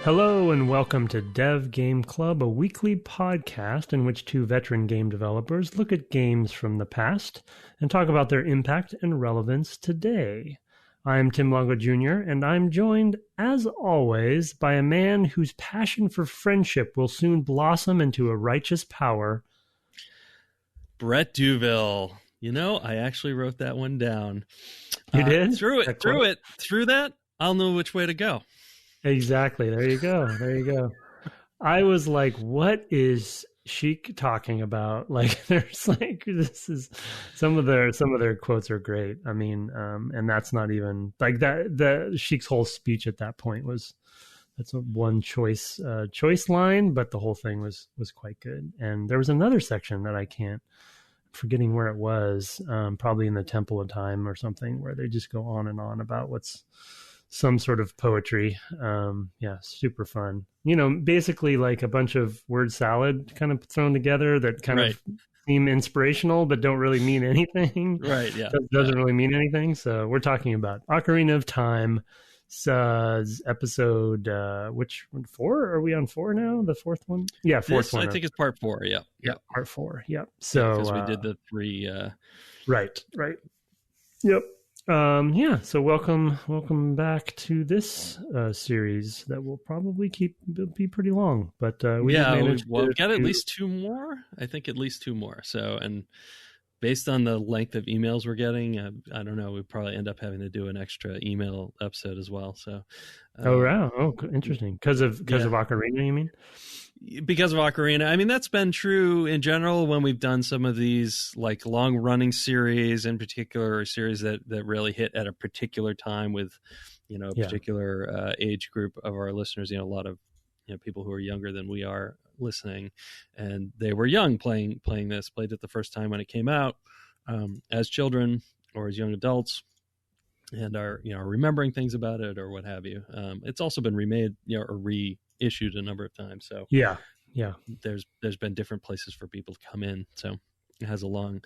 Hello and welcome to Dev Game Club, a weekly podcast in which two veteran game developers look at games from the past and talk about their impact and relevance today. I'm Tim Longo Jr., and I'm joined, as always, by a man whose passion for friendship will soon blossom into a righteous power. Brett Duville. You know, I actually wrote that one down. You did? Through that, I'll know which way to go. Exactly. There you go. I was like, what is Sheik talking about? Like, there's like, this is some of their quotes are great. I mean, and that's not even like that. The Sheik's whole speech at that point that's a one choice line, but the whole thing was quite good. And there was another section that I'm forgetting where it was, probably in the Temple of Time or something, where they just go on and on about what's some sort of poetry. Yeah, super fun. You know, basically like a bunch of word salad kind of thrown together that kind of seem inspirational but don't really mean anything. Right, yeah. Doesn't really mean anything. So we're talking about Ocarina of Time, episode, which one, 4? Are we on 4 now? The fourth one? Yeah, fourth one. I think it's part 4, yeah. Yeah, part 4, yeah. So because we did the 3... Right. Yep. So welcome back to this series that will probably be pretty long, but we've got at least 2 more. I think at least 2 more. So, and based on the length of emails we're getting, I don't know, we probably end up having to do an extra email episode as well. So, interesting. Because of Ocarina, you mean? Because of Ocarina. I mean, that's been true in general when we've done some of these like long running series, in particular, or series that really hit at a particular time with, you know, a particular age group of our listeners. You know, a lot of, you know, people who are younger than we are listening, and they were young played it the first time when it came out, as children or as young adults, and are, you know, remembering things about it or what have you. It's also been remade, you know, or reissued a number of times. So yeah. There's been different places for people to come in. So it has a long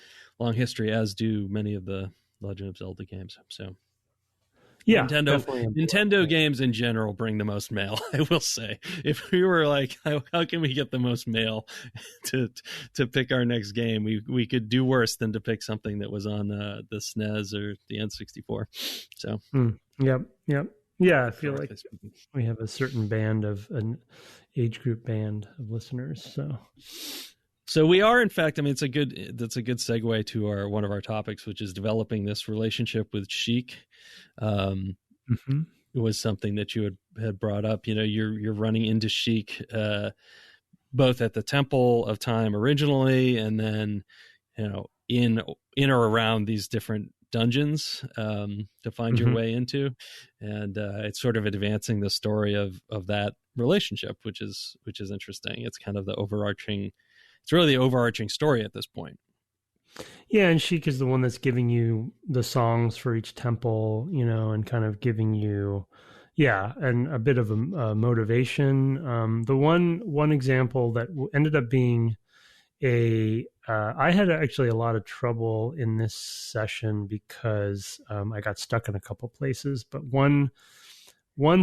history, as do many of the Legend of Zelda games. So yeah, Nintendo games in general bring the most mail, I will say. If we were like, how can we get the most mail to pick our next game, we could do worse than to pick something that was on the SNES or the N64. So Yep. Yeah, I feel like we have a certain an age group band of listeners. So we are, in fact, I mean, that's a good segue to one of our topics, which is developing this relationship with Sheik. It was something that you had brought up. You know, you're running into Sheik both at the Temple of Time originally, and then, you know, in or around these different dungeons to find your way into, and it's sort of advancing the story of that relationship, which is interesting. It's kind of it's really the overarching story at this point. Yeah, and Sheik is the one that's giving you the songs for each temple, you know, and kind of giving you, and a bit of a motivation. The one example that ended up being I had actually a lot of trouble in this session because I got stuck in a couple places, but one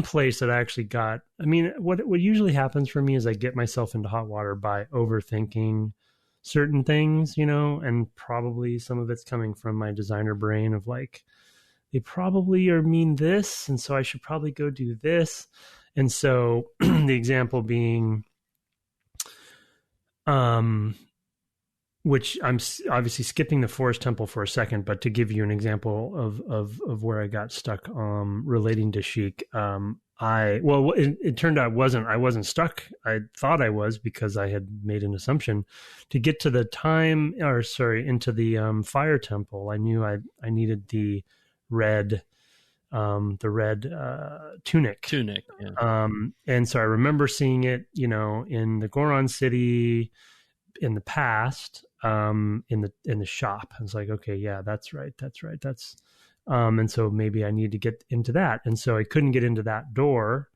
place that I actually got, I mean, what usually happens for me is I get myself into hot water by overthinking certain things, you know, and probably some of it's coming from my designer brain of like, they probably mean this, and so I should probably go do this. And so the example being, which I'm obviously skipping the Forest Temple for a second, but to give you an example of where I got stuck relating to Sheik, it turned out I wasn't stuck. I thought I was, because I had made an assumption to get to into the Fire Temple. I knew I needed the red tunic. Yeah. And so I remember seeing it, you know, in the Goron City in the past, in the shop. I was like, okay, yeah, that's right. And so maybe I need to get into that. And so I couldn't get into that door.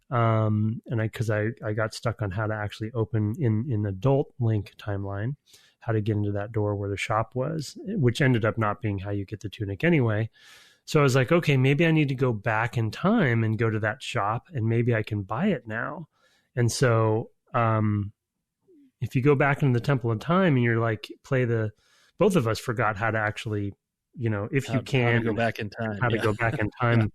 Because I got stuck on how to actually open in adult Link timeline, how to get into that door where the shop was, which ended up not being how you get the tunic anyway. So I was like, okay, maybe I need to go back in time and go to that shop, and maybe I can buy it now. And so if you go back into the Temple of Time and you're like, both of us forgot how to actually, if you can, how to go back in time, how to go back in time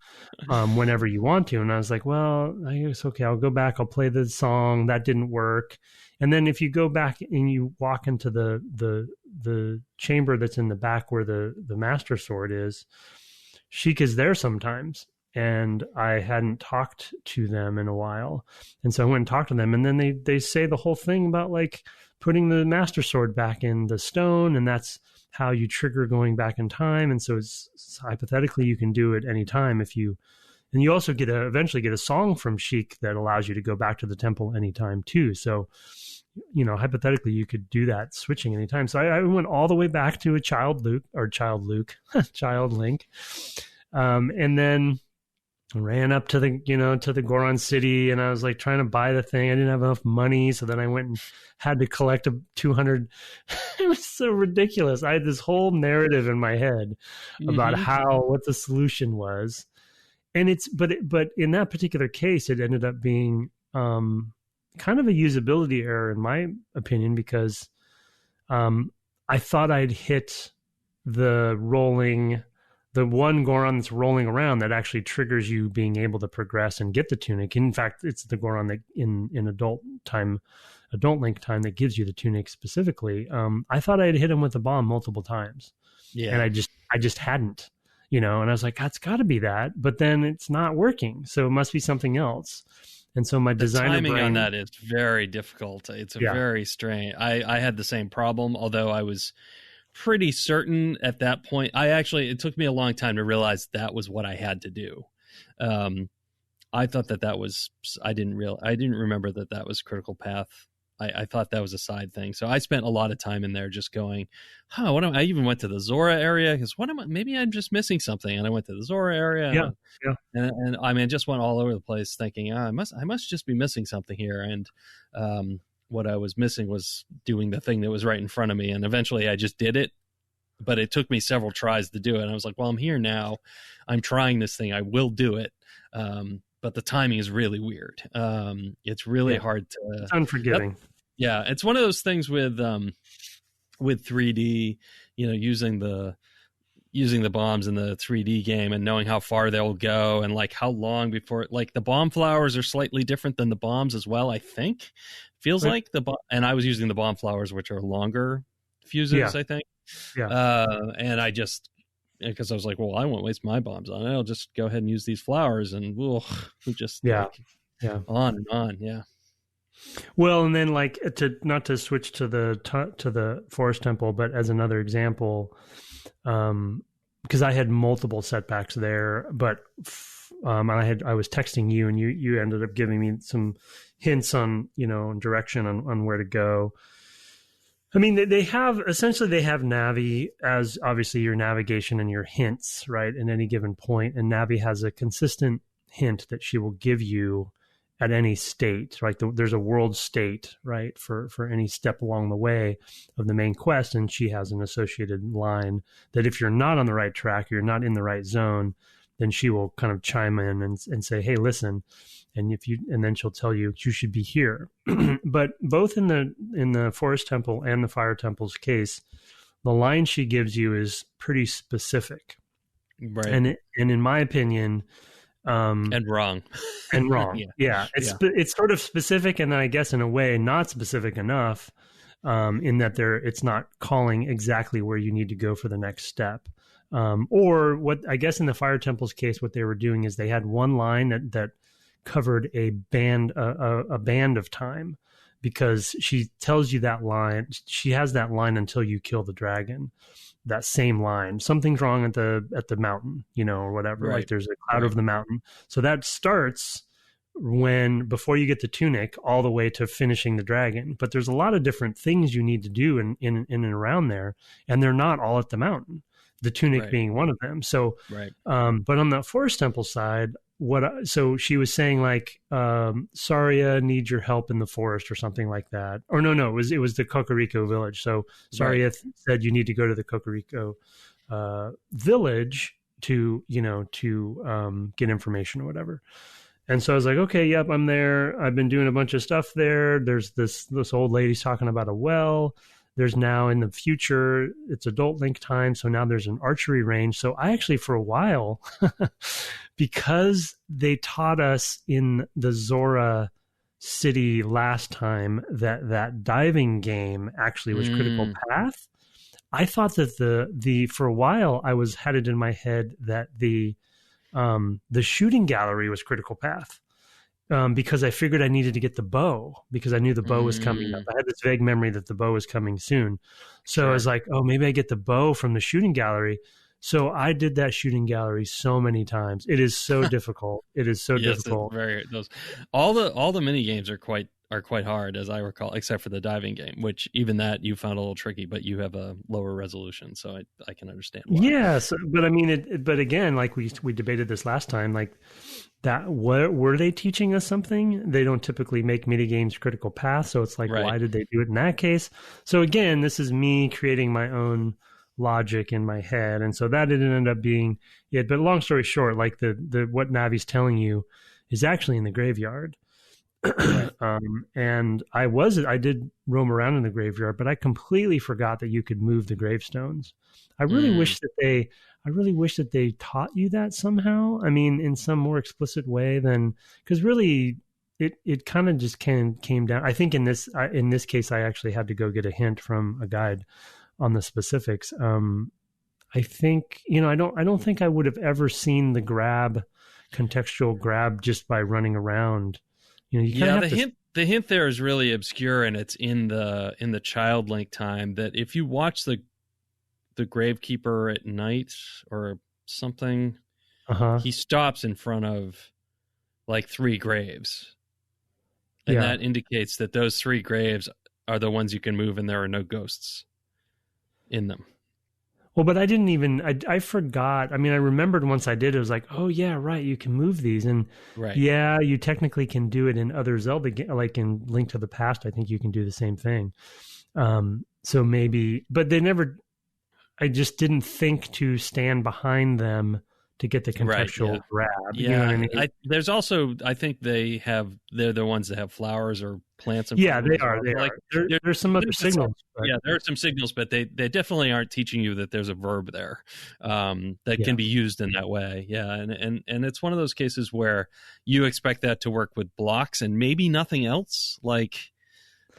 whenever you want to. And I was like, well, I guess, okay, I'll go back. I'll play the song. That didn't work. And then if you go back and you walk into the chamber that's in the back where the Master Sword is, Sheik is there sometimes. And I hadn't talked to them in a while. And so I went and talked to them. And then they say the whole thing about like putting the Master Sword back in the stone. And that's how you trigger going back in time. And so it's hypothetically, you can do it any time and you also eventually get a song from Sheik that allows you to go back to the temple anytime too. So, hypothetically you could do that switching anytime. So I went all the way back to a child Link. And then ran up to the Goron city, and I was like trying to buy the thing. I didn't have enough money. So then I went and had to collect 200. It was so ridiculous. I had this whole narrative in my head about what the solution was. And but in that particular case, it ended up being kind of a usability error in my opinion, because I thought I'd hit the one Goron that's rolling around that actually triggers you being able to progress and get the tunic. In fact, it's the Goron that in adult Link time that gives you the tunic specifically. I thought I had hit him with a bomb multiple times. Yeah. And I just hadn't, and I was like, that's gotta be that, but then it's not working. So it must be something else. And so my designer timing on that is very difficult. It's very strange. I had the same problem, although I was pretty certain at that point. It took me a long time to realize that was what I had to do. I thought that was, I didn't remember that was critical path. I thought that was a side thing. So I spent a lot of time in there just going, I even went to the Zora area because maybe I'm just missing something. And I went to the Zora area. And I mean, just went all over the place thinking, I must just be missing something here. And, what I was missing was doing the thing that was right in front of me. And eventually I just did it, but it took me several tries to do it. And I was like, well, I'm here now. I'm trying this thing. I will do it. But the timing is really weird. It's really hard to... It's unforgiving. It's one of those things with 3D, using the bombs in the 3D game and knowing how far they'll go and like how long before, like the bomb flowers are slightly different than the bombs as well, I think. Feels like and I was using the bomb flowers, which are longer fuses, I think. And I just, because I was like, well, I won't waste my bombs on it. I'll just go ahead and use these flowers, and we'll just on and on. Yeah. Well, and then like not to switch to the forest temple, but as another example, because I had multiple setbacks there, but I was texting you, and you ended up giving me some hints on direction on where to go. I mean, they have Navi as obviously your navigation and your hints, right, at any given point, and Navi has a consistent hint that she will give you at any state, right? There's a world state, right, for any step along the way of the main quest, and she has an associated line that if you're not on the right track, you're not in the right zone, then she will kind of chime in and say, hey, listen, and then she'll tell you should be here. But both in the forest temple and the fire temple's case, the line she gives you is pretty specific, right? And in my opinion, and wrong. It's sort of specific, and I guess in a way not specific enough, in that it's not calling exactly where you need to go for the next step. Or what I guess in the Fire Temple's case, what they were doing is they had one line that covered a band of time, because she tells you that line. She has that line until you kill the dragon. That same line. Something's wrong at the mountain, or whatever. Right. Like there's a cloud over the mountain. So that starts before you get the tunic all the way to finishing the dragon. But there's a lot of different things you need to do in and around there, and they're not all at the mountain. The tunic being one of them. So, but on the forest temple side, so she was saying like, Saria needs your help in the forest or something like that. Or no, it was the Cocorico village. So Saria said you need to go to the Cocorico village to get information or whatever. And so I was like, okay, yep, I'm there. I've been doing a bunch of stuff there. There's this old lady's talking about a well. There's now in the future, it's adult Link time. So now there's an archery range. So I actually, for a while, because they taught us in the Zora city last time that diving game actually was Critical Path, I thought that the for a while I had it in my head that the shooting gallery was Critical Path. Because I figured I needed to get the bow because I knew the bow was coming up. I had this vague memory that the bow was coming soon. So I was like, oh, maybe I get the bow from the shooting gallery. So I did that shooting gallery so many times. It is so difficult. It is so difficult. All the mini games are quite hard, as I recall, except for the diving game, which even that you found a little tricky, but you have a lower resolution, so I can understand why. Yeah, but I mean, but again, like we debated this last time, like that, were they teaching us something? They don't typically make mini games Critical Path, so it's like, why did they do it in that case? So again, this is me creating my own logic in my head, and so that didn't end up being it. But long story short, like the what Navi's telling you is actually in the graveyard. And I did roam around in the graveyard, but I completely forgot that you could move the gravestones. I really wish that they taught you that somehow. I mean, in some more explicit way than, because really it kind of just came down. I think in this case, I actually had to go get a hint from a guide on the specifics. I think, I don't think I would have ever seen the contextual grab just by running around. The hint there is really obscure, and it's in the Child Link time that if you watch the Gravekeeper at night or something, he stops in front of like 3 graves, and that indicates that those 3 graves are the ones you can move, and there are no ghosts in them. Well, but I forgot. I mean, I remembered once I did, it was like, oh yeah, right, you can move these. And yeah, you technically can do it in other Zelda, like in Link to the Past, I think you can do the same thing. So maybe, but I just didn't think to stand behind them to get the contextual grab. Yeah. You know what I mean? There's also, I think they're the ones that have flowers or plants. They are. There's some other signals. Yeah, there are some signals, but they definitely aren't teaching you that there's a verb there that can be used in that way. Yeah, and it's one of those cases where you expect that to work with blocks and maybe nothing else, like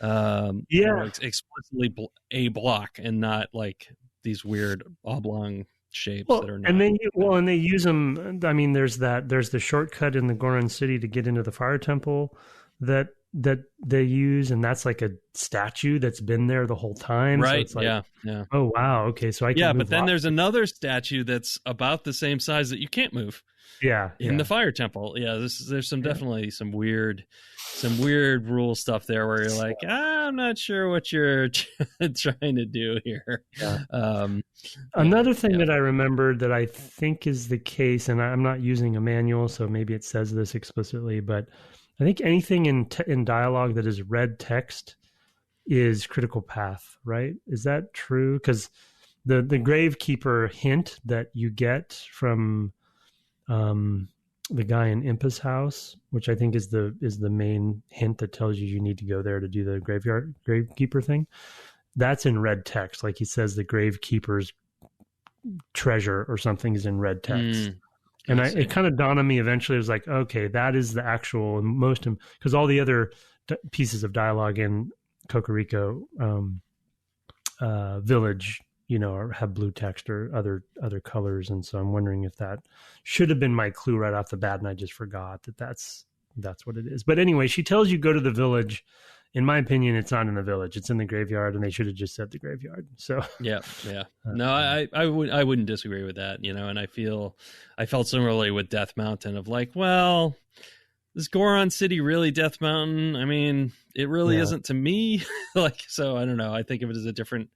explicitly a block and not like these weird oblong shapes that are not. And they use them. I mean, there's the shortcut in the Goron City to get into the Fire Temple that they use, and that's like a statue that's been there the whole time. Right. So it's like, yeah. Oh wow. Okay. So I can. But then there's another statue that's about the same size that you can't move. In the Fire Temple. Yeah. There's definitely some weird rule stuff there where you're like, I'm not sure what you're trying to do here. Yeah. Another thing that I remembered that I think is the case, and I'm not using a manual, so maybe it says this explicitly, but I think anything in dialogue that is red text is Critical Path, right? Is that true? Because the Gravekeeper hint that you get from the guy in Impa's house, which I think is the main hint that tells you need to go there to do the Gravekeeper thing, that's in red text. Like he says the Gravekeeper's treasure or something is in red text. And it kind of dawned on me eventually. It was like, okay, that is the actual most, because all the other pieces of dialogue in Cocorico Village, have blue text or other colors. And so I'm wondering if that should have been my clue right off the bat, and I just forgot that's what it is. But anyway, she tells you go to the village. In my opinion, it's not in the village; it's in the graveyard, and they should have just said the graveyard. So yeah. No, I wouldn't disagree with that. And I felt similarly with Death Mountain of like, well, is Goron City really Death Mountain? I mean, it really isn't to me. So I don't know. I think of it as a different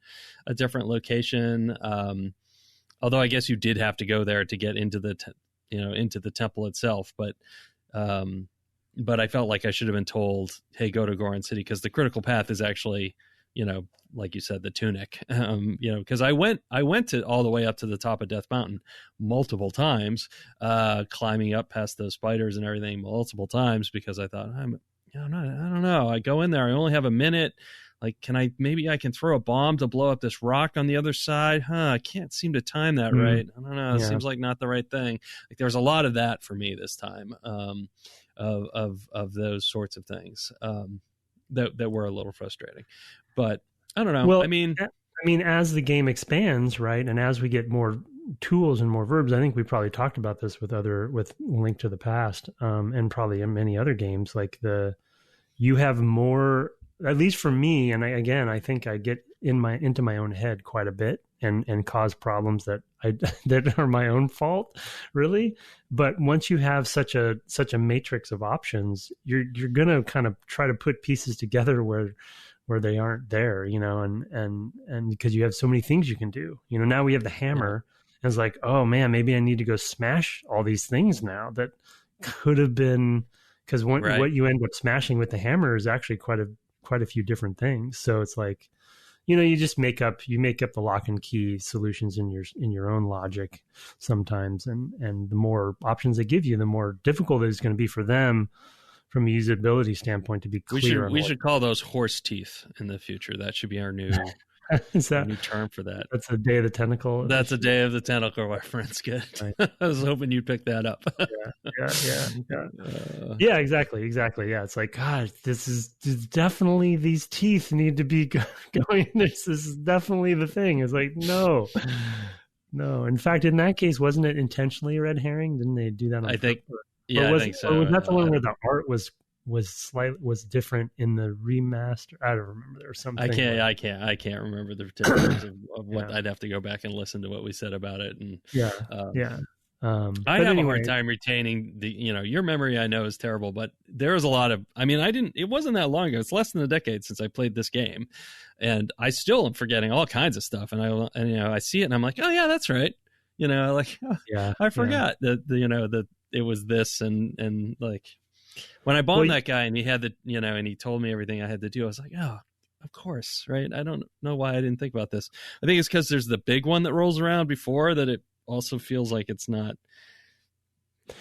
location. Although I guess you did have to go there to get into into the temple itself, but I felt like I should have been told, hey, go to Goron City, because the Critical Path is actually, like you said, the tunic, because I went to all the way up to the top of Death Mountain multiple times, climbing up past those spiders and everything multiple times, because I thought, I don't know. I go in there, I only have a minute. Like, maybe I can throw a bomb to blow up this rock on the other side? I can't seem to time that right. I don't know. It seems like not the right thing. Like, there's a lot of that for me this time, of those sorts of things, that were a little frustrating. But I don't know. Well, I mean, as the game expands, right, and as we get more tools and more verbs, I think we probably talked about this with Link to the Past, and probably in many other games. Like you have more, at least for me, and I think I get into my own head quite a bit and cause problems that are my own fault, really. But once you have such a matrix of options, you're gonna kind of try to put pieces together where they aren't there, and because you have so many things you can do. Now we have the hammer, and it's like, oh man, maybe I need to go smash all these things now that could have been, because what you end up smashing with the hammer is actually quite a few different things. So it's like, you just make up the lock and key solutions in your own logic sometimes, and the more options they give you, the more difficult it is going to be for them from a usability standpoint to be clear. We should call those horse teeth in the future. That should be our new new term for that. That's a Day of the Tentacle. That's a Day of the Tentacle reference. Good. Right. I was hoping you'd pick that up. Yeah, exactly. Yeah, it's like, God, this is definitely, these teeth need to be going. This is definitely the thing. It's like, no. In fact, in that case, wasn't it intentionally a red herring? Didn't they do that? I think so. Or was that the one where the art was different in the remaster? I don't remember. There was something. I can't remember the particulars of what. I'd have to go back and listen to what we said about it. And I have a hard time retaining the. Your memory, I know, is terrible, but there was a lot of. I mean, it wasn't that long ago. It's less than a decade since I played this game, and I still am forgetting all kinds of stuff. And I see it, and I'm like, oh yeah, that's right. I forgot that it was this, and like. When I bombed that guy and he had and he told me everything I had to do, I was like, oh, of course, right? I don't know why I didn't think about this. I think it's because there's the big one that rolls around before that it also feels like it's not,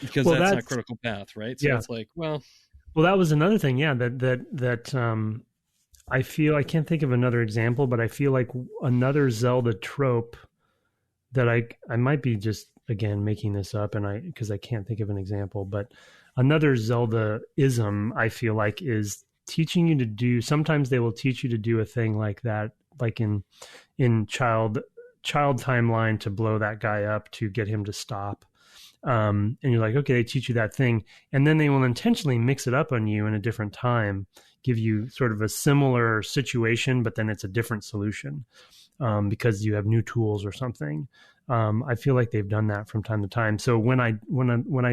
because that's not critical path, right? So it's like, well, that was another thing, that I feel, I can't think of another example, but I feel like another Zelda trope that I might be just, again, making this up, because I can't think of an example, but another Zelda-ism, I feel like, is teaching you to do. Sometimes they will teach you to do a thing like that, like in child timeline, to blow that guy up to get him to stop. And you're like, okay, they teach you that thing, and then they will intentionally mix it up on you in a different time, give you sort of a similar situation, but then it's a different solution, because you have new tools or something. I feel like they've done that from time to time. So when I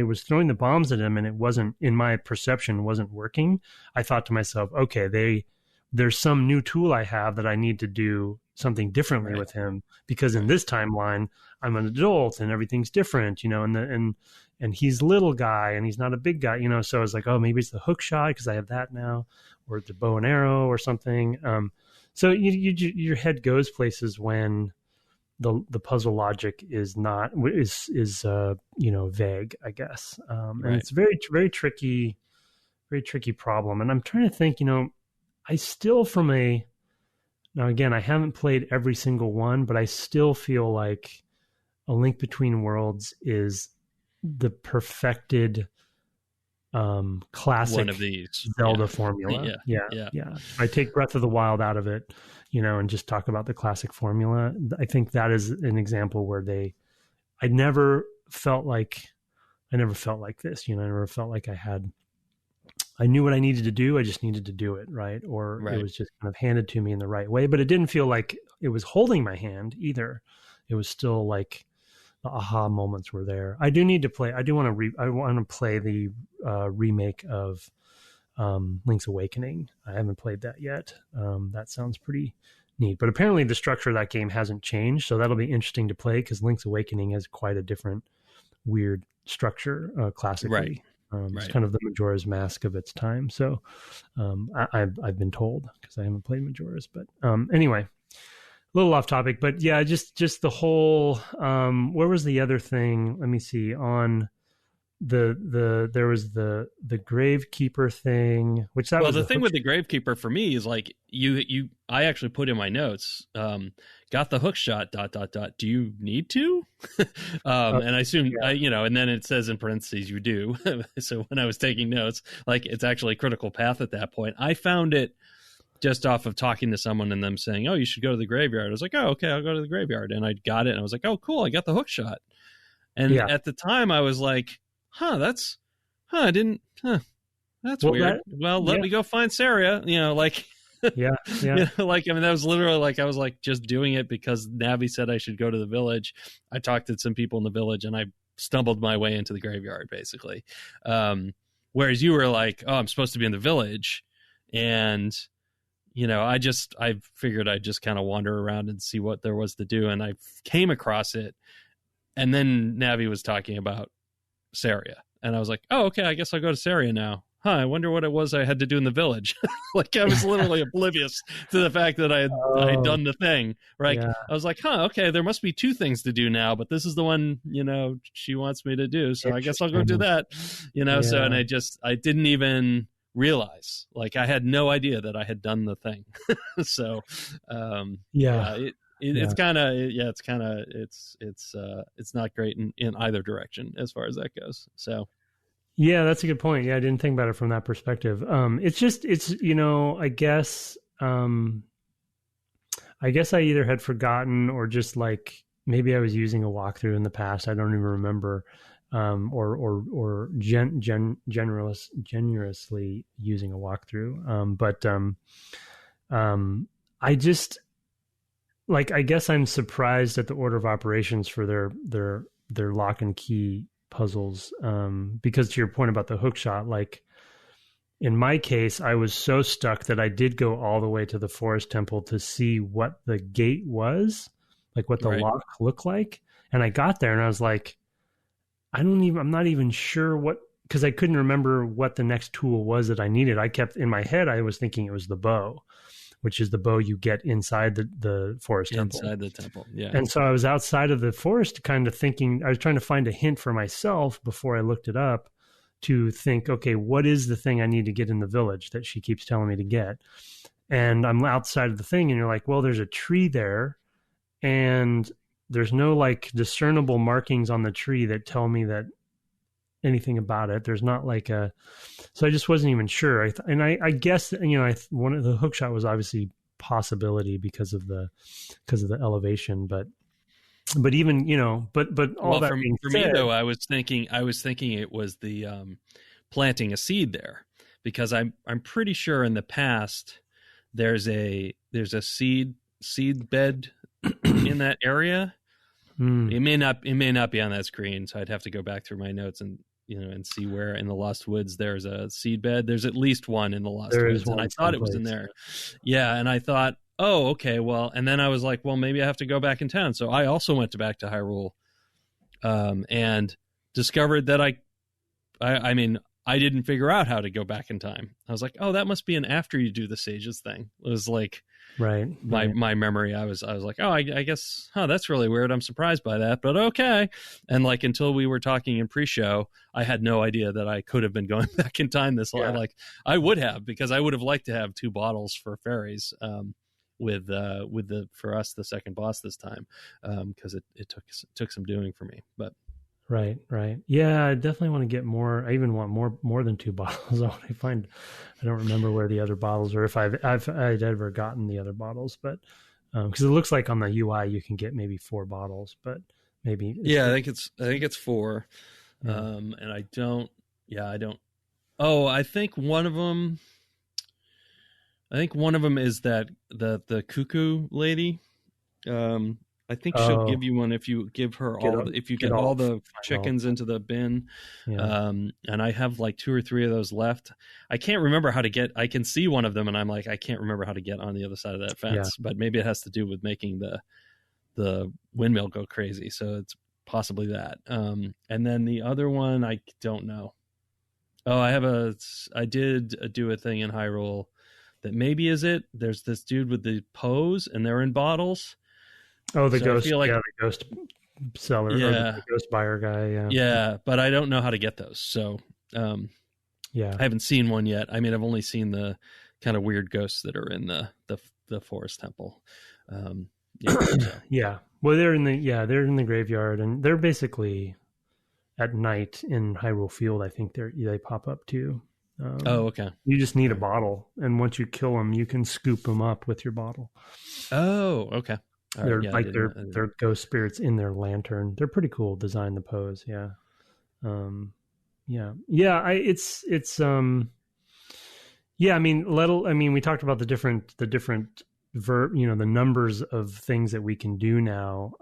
was throwing the bombs at him and it wasn't, in my perception, wasn't working, I thought to myself, okay, there's some new tool I have that I need to do something differently with him, because in this timeline I'm an adult and everything's different, and he's a little guy and he's not a big guy, So I was like, oh, maybe it's the hook shot because I have that now, or the bow and arrow or something. So your head goes places when the puzzle logic is not vague, I guess, and it's very, very tricky problem. And I'm trying to think, I still now again, I haven't played every single one, but I still feel like A Link Between Worlds is the perfected classic one of these Zelda formula. Yeah. I take Breath of the Wild out of it, and just talk about the classic formula. I think that is an example where I never felt like this, I never felt like I knew what I needed to do. I just needed to do it, right? Or it was just kind of handed to me in the right way, but it didn't feel like it was holding my hand either. It was still like the aha moments were there. I do need to play. I want to play the remake of Link's Awakening. I haven't played that yet. That sounds pretty neat. But apparently the structure of that game hasn't changed, so that'll be interesting to play, because Link's Awakening has quite a different weird structure classically. It's kind of the Majora's Mask of its time. So I've been told, because I haven't played Majora's. But anyway, a little off topic. But yeah, just the whole. Where was the other thing? Let me see. On there was the Gravekeeper thing, which that was the thing with the Gravekeeper for me is like I actually put in my notes, got the hook shot ... Do you need to? And I assume and then it says in parentheses you do. So when I was taking notes, like it's actually critical path at that point. I found it just off of talking to someone and them saying, "Oh, you should go to the graveyard." I was like, "Oh, okay, I'll go to the graveyard," and I got it, and I was like, "Oh, cool, I got the hook shot." And at the time, I was like, that's weird. Let me go find Saria, like, yeah. Like, I mean, that was literally like, I was like just doing it because Navi said I should go to the village. I talked to some people in the village and I stumbled my way into the graveyard basically. Whereas you were like, oh, I'm supposed to be in the village. And, I figured I'd just kind of wander around and see what there was to do. And I came across it. And then Navi was talking about Saria, and I was like, oh, okay, I guess I'll go to Saria now. I wonder what it was I had to do in the village. Like, I was literally oblivious to the fact that I had done the thing, right? Yeah. I was like, okay, there must be 2 things to do now, but this is the one, she wants me to do, so I guess I'll go do that, so, and I didn't even realize, like, I had no idea that I had done the thing. So, it's not great in either direction as far as that goes. So, yeah, that's a good point. Yeah, I didn't think about it from that perspective. I guess I either had forgotten or just like maybe I was using a walkthrough in the past. I don't even remember, or generously using a walkthrough. I just. Like, I guess I'm surprised at the order of operations for their lock and key puzzles. Because to your point about the hook shot, like in my case, I was so stuck that I did go all the way to the forest temple to see what the gate was, like what the lock looked like. And I got there and I was like, I'm not even sure because I couldn't remember what the next tool was that I needed. I kept in my head, I was thinking it was the bow, which is the bow you get inside the forest temple. Inside the temple, yeah. And so I was outside of the forest kind of thinking, I was trying to find a hint for myself before I looked it up to think, okay, what is the thing I need to get in the village that she keeps telling me to get? And I'm outside of the thing and you're like, well, there's a tree there and there's no like discernible markings on the tree that tell me that anything about it. There's not like so I just wasn't even sure. I guess, one of the hook shot was obviously possibility because of the elevation, but even, but all that for me though, I was thinking it was the planting a seed there, because I'm pretty sure in the past there's a seed bed in that area. It may not be on that screen, so I'd have to go back through my notes and see where in the Lost Woods there's a seed bed. There's at least one in the Lost Woods, and I thought it was in there. Yeah, and I thought, oh, okay, well, and then I was like, well, maybe I have to go back in town. So I also went back to Hyrule, and discovered that I mean, I didn't figure out how to go back in time. I was like, oh, that must be an after you do the sages thing. It was like, my memory. I was like, oh, I guess, that's really weird. I'm surprised by that, but okay. And like, until we were talking in pre-show, I had no idea that I could have been going back in time this long. Like, I would have, because I would have liked to have 2 bottles for fairies, with for us, the second boss this time. Cause it took some doing for me, but. Right. Yeah, I definitely want to get more. I even want more than 2 bottles. I don't remember where the other bottles are, if I'd ever gotten the other bottles, but because it looks like on the UI you can get maybe 4 bottles, but maybe. Yeah, I think it's 4. Yeah. And I don't. Oh, I think one of them is that the cuckoo lady. I think she'll give you one if you give her all the chickens into the bin. Yeah. And I have like 2 or 3 of those left. I can't remember how to get. I can see one of them, and I'm like, I can't remember how to get on the other side of that fence. Yeah. But maybe it has to do with making the windmill go crazy. So it's possibly that. And then the other one, I don't know. Oh, I did do a thing in Hyrule that maybe is it. There's this dude with the pose, and they're in bottles. Oh, the So I ghost, feel like, yeah, the ghost seller or the yeah, ghost buyer guy. Yeah, yeah, but I don't know how to get those. So yeah, I haven't seen one yet. I mean, I've only seen the kind of weird ghosts that are in the forest temple. Yeah, so. yeah. Well, they're in the graveyard, and they're basically at night in Hyrule Field. I think they pop up too. Oh, okay. You just need a bottle, and once you kill them, you can scoop them up with your bottle. Oh, okay. All They're right. Yeah, like they're ghost spirits in their lantern. They're pretty cool design, the pose. Yeah. Yeah. Yeah. I mean, we talked about the different the numbers of things that we can do now,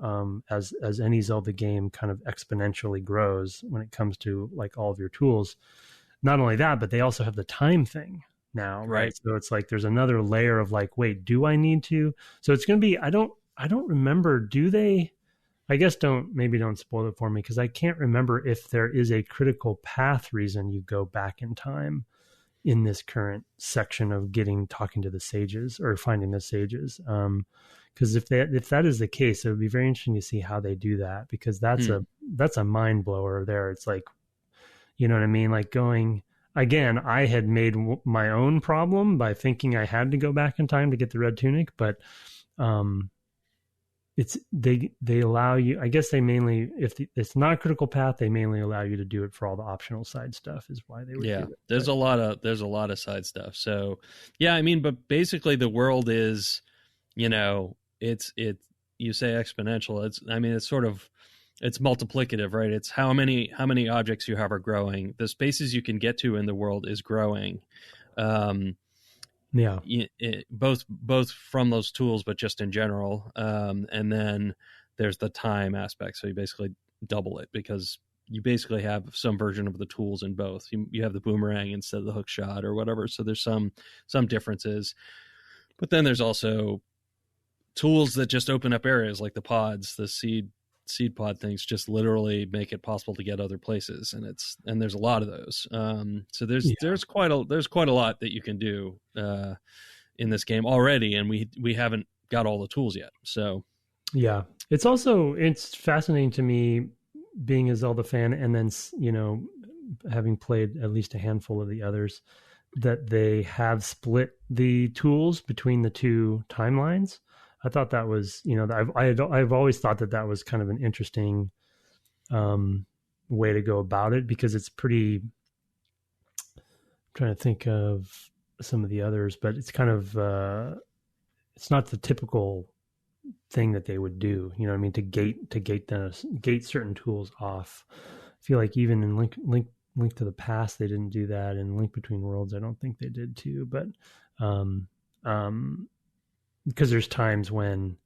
as any Zelda game kind of exponentially grows when it comes to like all of your tools. Not only that, but they also have the time thing now, right? So it's like there's another layer of like, wait, do I need to? So it's going to be, I don't remember, do they? I guess don't spoil it for me, because I can't remember if there is a critical path reason you go back in time in this current section of talking to the sages or finding the sages. Because if that is the case, it would be very interesting to see how they do that, because that's a mind blower there. It's like, you know what I mean? Like going again, I had made my own problem by thinking I had to go back in time to get the red tunic, but they allow you. I guess they mainly, if it's not a critical path, they mainly allow you to do it for all the optional side stuff. Is why they would. Yeah, do it. there's a lot of side stuff. So yeah, I mean, but basically the world is, you know, you say exponential. It's multiplicative, right? It's how many objects you have are growing. The spaces you can get to in the world is growing. Both from those tools, but just in general. And then there's the time aspect. So you basically double it, because you basically have some version of the tools in both. You have the boomerang instead of the hook shot or whatever. So there's some differences. But then there's also tools that just open up areas, like the pods, the seed pod things, just literally make it possible to get other places, and there's a lot of those. So there's quite a lot that you can do in this game already, and we haven't got all the tools yet. So yeah, it's fascinating to me, being a Zelda fan, and then having played at least a handful of the others, that they have split the tools between the two timelines. I thought that was, I've always thought that was kind of an interesting way to go about it, because it's pretty. I'm trying to think of some of the others, but it's kind of it's not the typical thing that they would do. You know what I mean? To gate certain tools off. I feel like even in Link to the Past, they didn't do that. In Link Between Worlds, I don't think they did too. But because there's times when,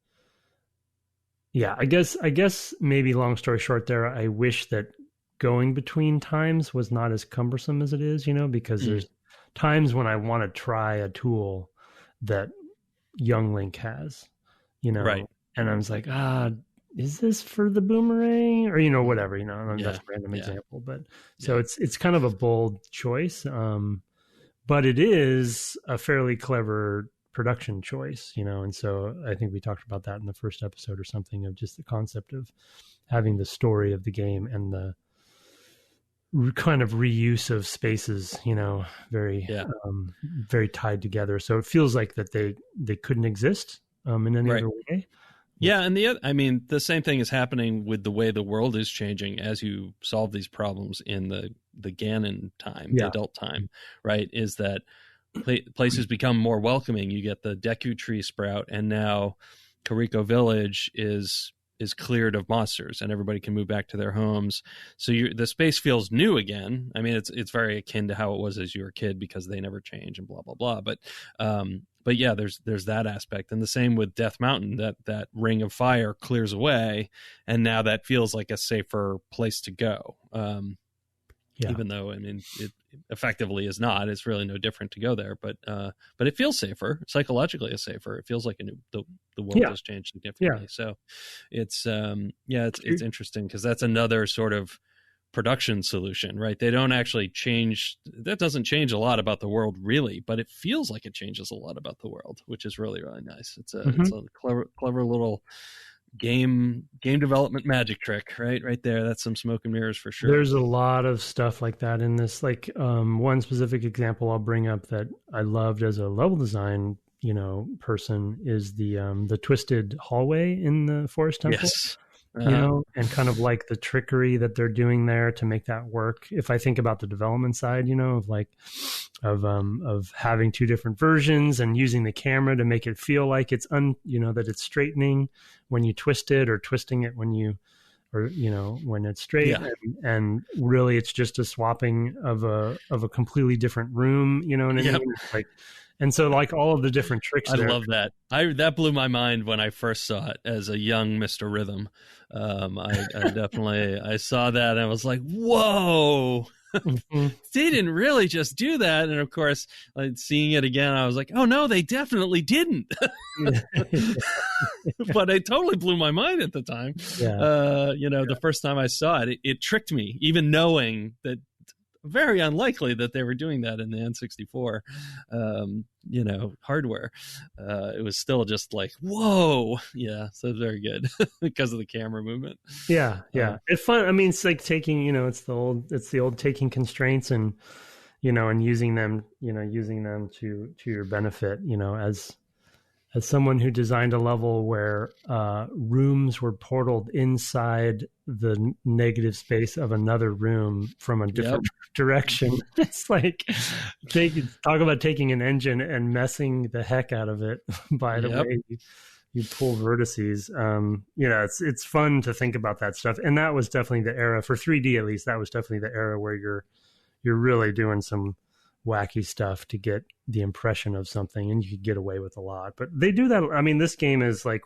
I guess maybe, long story short there, I wish that going between times was not as cumbersome as it is, because there's times when I want to try a tool that young Link has, right. And I was like, is this for the boomerang or, whatever, that's a random example, but so it's kind of a bold choice. But it is a fairly clever production choice, and so I think we talked about that in the first episode or something, of just the concept of having the story of the game and the kind of reuse of spaces, very very tied together. So it feels like that they couldn't exist in any other way. Yeah, and the same thing is happening with the way the world is changing as you solve these problems in the Ganon time, the adult time, right? Is that places become more welcoming. You get the Deku Tree sprout, and now Kariko Village is cleared of monsters, and everybody can move back to their homes. So the space feels new again. I mean, it's very akin to how it was as you were a kid, because they never change and blah blah blah. But yeah, there's that aspect, and the same with Death Mountain. That ring of fire clears away, and now that feels like a safer place to go. Even though, I mean, it effectively is not. It's really no different to go there, but it feels safer. Psychologically, it's safer. It feels like the world has changed significantly. So it's it's interesting, because that's another sort of production solution, right? They don't actually change. That doesn't change a lot about the world, really, but it feels like it changes a lot about the world, which is really, really nice. It's a clever little game development magic trick, right there. That's some smoke and mirrors for sure. There's a lot of stuff like that in this. Like one specific example I'll bring up that I loved as a level design person is the twisted hallway in the forest temple. Yes. And kind of like the trickery that they're doing there to make that work. If I think about the development side, of having two different versions and using the camera to make it feel like it's that it's straightening when you twist it, or twisting it when it's straight, yeah. and really it's just a swapping of a completely different room. You know what I mean? Like. And so, like, all of the different tricks. I love that. That blew my mind when I first saw it as a young Mr. Rhythm. I definitely I saw that and I was like, "Whoa!" They didn't really just do that. And of course, like, seeing it again, I was like, "Oh no, they definitely didn't." But it totally blew my mind at the time. Yeah. The first time I saw it, it tricked me, even knowing that. Very unlikely that they were doing that in the N64, hardware. It was still just like, whoa, yeah. So it's very good because of the camera movement. Yeah. It's fun. I mean, it's like taking, it's the old taking constraints and, and using them to your benefit. As someone who designed a level where rooms were portaled inside the negative space of another room from a different direction, it's like talk about taking an engine and messing the heck out of it by the way you pull vertices. It's fun to think about that stuff, and that was definitely the era for 3D. At least that was definitely the era where you're really doing some wacky stuff to get the impression of something, and you could get away with a lot. But they do that. I mean, this game is like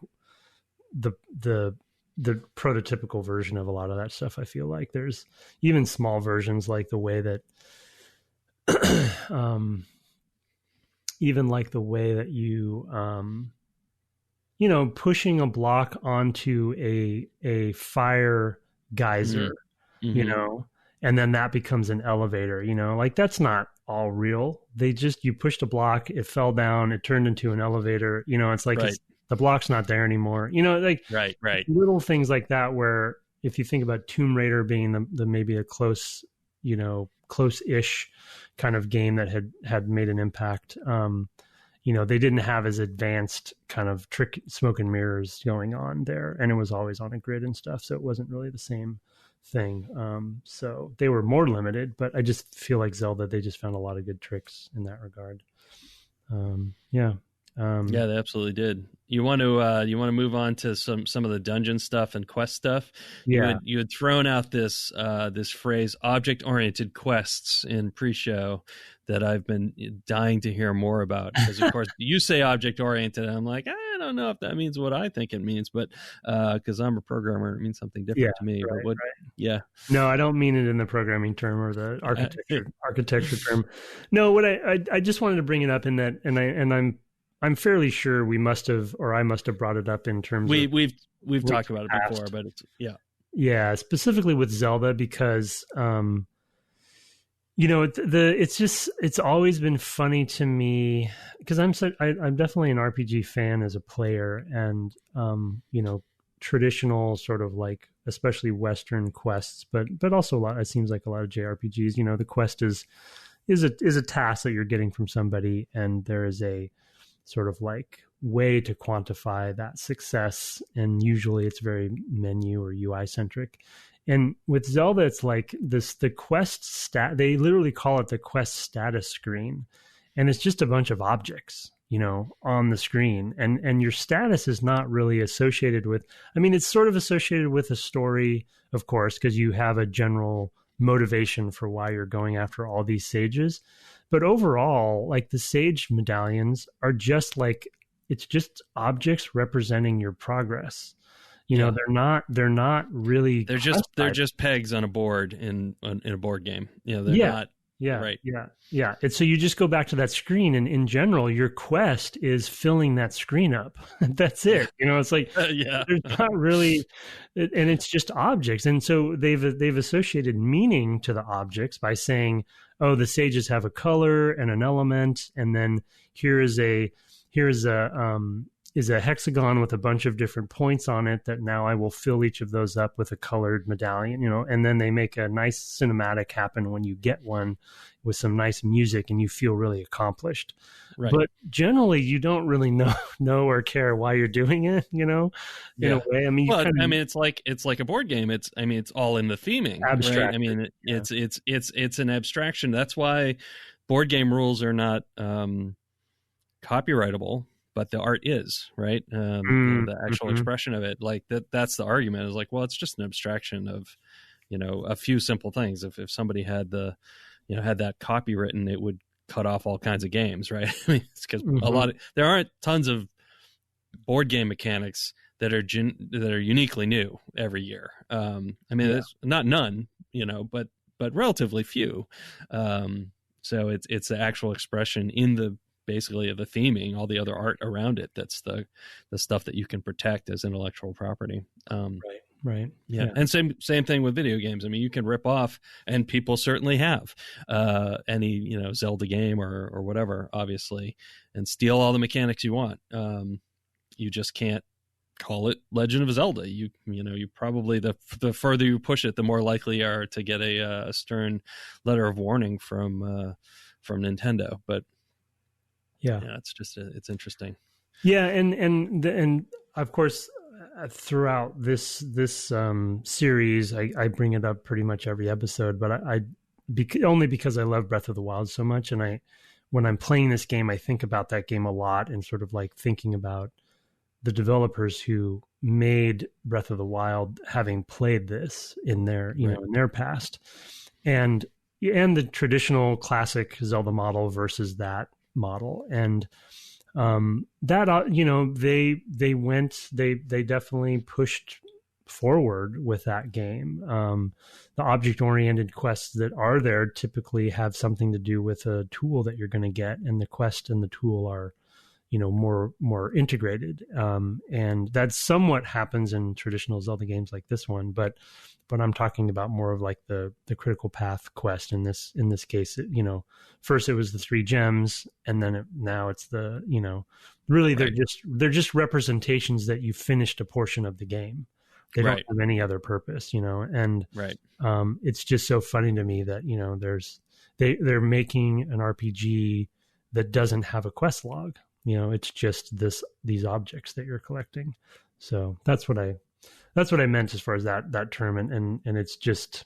the prototypical version of a lot of that stuff. I feel like there's even small versions, like the way that you pushing a block onto a fire geyser, and then that becomes an elevator, like that's not all real. You pushed a block, it fell down, it turned into an elevator, it's like the block's not there anymore, right. Little things like that, where if you think about Tomb Raider being the maybe a close-ish kind of game that had made an impact, they didn't have as advanced kind of trick smoke and mirrors going on there, and it was always on a grid and stuff, so it wasn't really the same thing. So they were more limited, but I just feel like Zelda, they just found a lot of good tricks in that regard. Yeah, they absolutely did. You want to move on to some of the dungeon stuff and quest stuff. Yeah, you had thrown out this phrase object-oriented quests in pre-show that I've been dying to hear more about, because of course you say object-oriented and I'm like, I don't know if that means what I think it means, but because I'm a programmer, it means something different to me. Right, but yeah, no, I don't mean it in the programming term or the architecture term. No, what I just wanted to bring it up in that, and I'm fairly sure I must have brought it up in terms of we've talked about it before, but it's specifically with Zelda, because it's always been funny to me, because I'm definitely an RPG fan as a player, and traditional sort of like, especially Western quests, but also it seems like a lot of JRPGs, the quest is a task that you're getting from somebody, and there is a sort of like way to quantify that success, and usually it's very menu or UI centric. And with Zelda, it's like the quest they literally call it the quest status screen, and it's just a bunch of objects on the screen, and your status is not really associated with, it's sort of associated with a story, of course, because you have a general motivation for why you're going after all these sages. But overall, like, the sage medallions are just like, it's just objects representing your progress. They're not really. They're just pegs on a board in a board game. They're not Yeah, right. yeah. And so you just go back to that screen, and in general, your quest is filling that screen up. That's it. It's like Yeah. there's not really, and it's just objects. And so they've associated meaning to the objects by saying, oh, the sages have a color and an element, and then here is a hexagon with a bunch of different points on it that now I will fill each of those up with a colored medallion, and then they make a nice cinematic happen when you get one with some nice music and you feel really accomplished. Right. But generally you don't really know or care why you're doing it, in a way. I mean, it's like a board game. It's all in the theming, abstract. Right? I mean, it's an abstraction. That's why board game rules are not copyrightable, but the art is, right? The actual expression of it, like that's the argument, is like, well, it's just an abstraction of, a few simple things. If somebody had had that copywritten, it would cut off all kinds of games, right? I mean, it's because there aren't tons of board game mechanics that are uniquely new every year. It's not none, but relatively few. So it's the actual expression in the basically of the theming, all the other art around it. That's the stuff that you can protect as intellectual property. Right. Yeah. And same thing with video games. I mean, you can rip off, and people certainly have, any, Zelda game or whatever, obviously, and steal all the mechanics you want. You just can't call it Legend of Zelda. You probably, the further you push it, the more likely you are to get a stern letter of warning from Nintendo. But yeah, it's interesting. Yeah, and of course, throughout this series, I bring it up pretty much every episode. But only because I love Breath of the Wild so much, and when I'm playing this game, I think about that game a lot, and sort of like thinking about the developers who made Breath of the Wild, having played this in their in their past, and the traditional classic Zelda model versus that model. And that they definitely pushed forward with that game. The object oriented quests that are there typically have something to do with a tool that you're going to get, and the quest and the tool are more integrated, and that somewhat happens in traditional Zelda games like this one, but I'm talking about more of like the critical path quest in this case. First it was the 3 gems, and then now it's the really they're just representations that you finished a portion of the game. They don't have any other purpose, and it's just so funny to me that they're making an RPG that doesn't have a quest log. It's just these objects that you're collecting. So that's what I meant as far as that term. And it's just,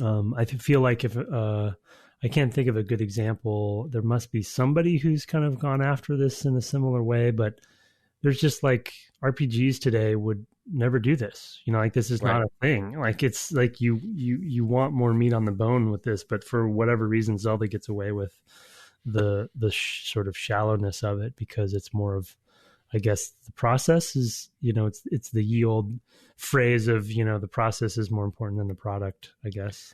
I feel like if, I can't think of a good example, there must be somebody who's kind of gone after this in a similar way, but there's just like RPGs today would never do this. Like this is not a thing. Like it's like you want more meat on the bone with this, but for whatever reason, Zelda gets away with the sort of shallowness of it, because it's more of, I guess, the process is, it's the ye old phrase of, the process is more important than the product, I guess.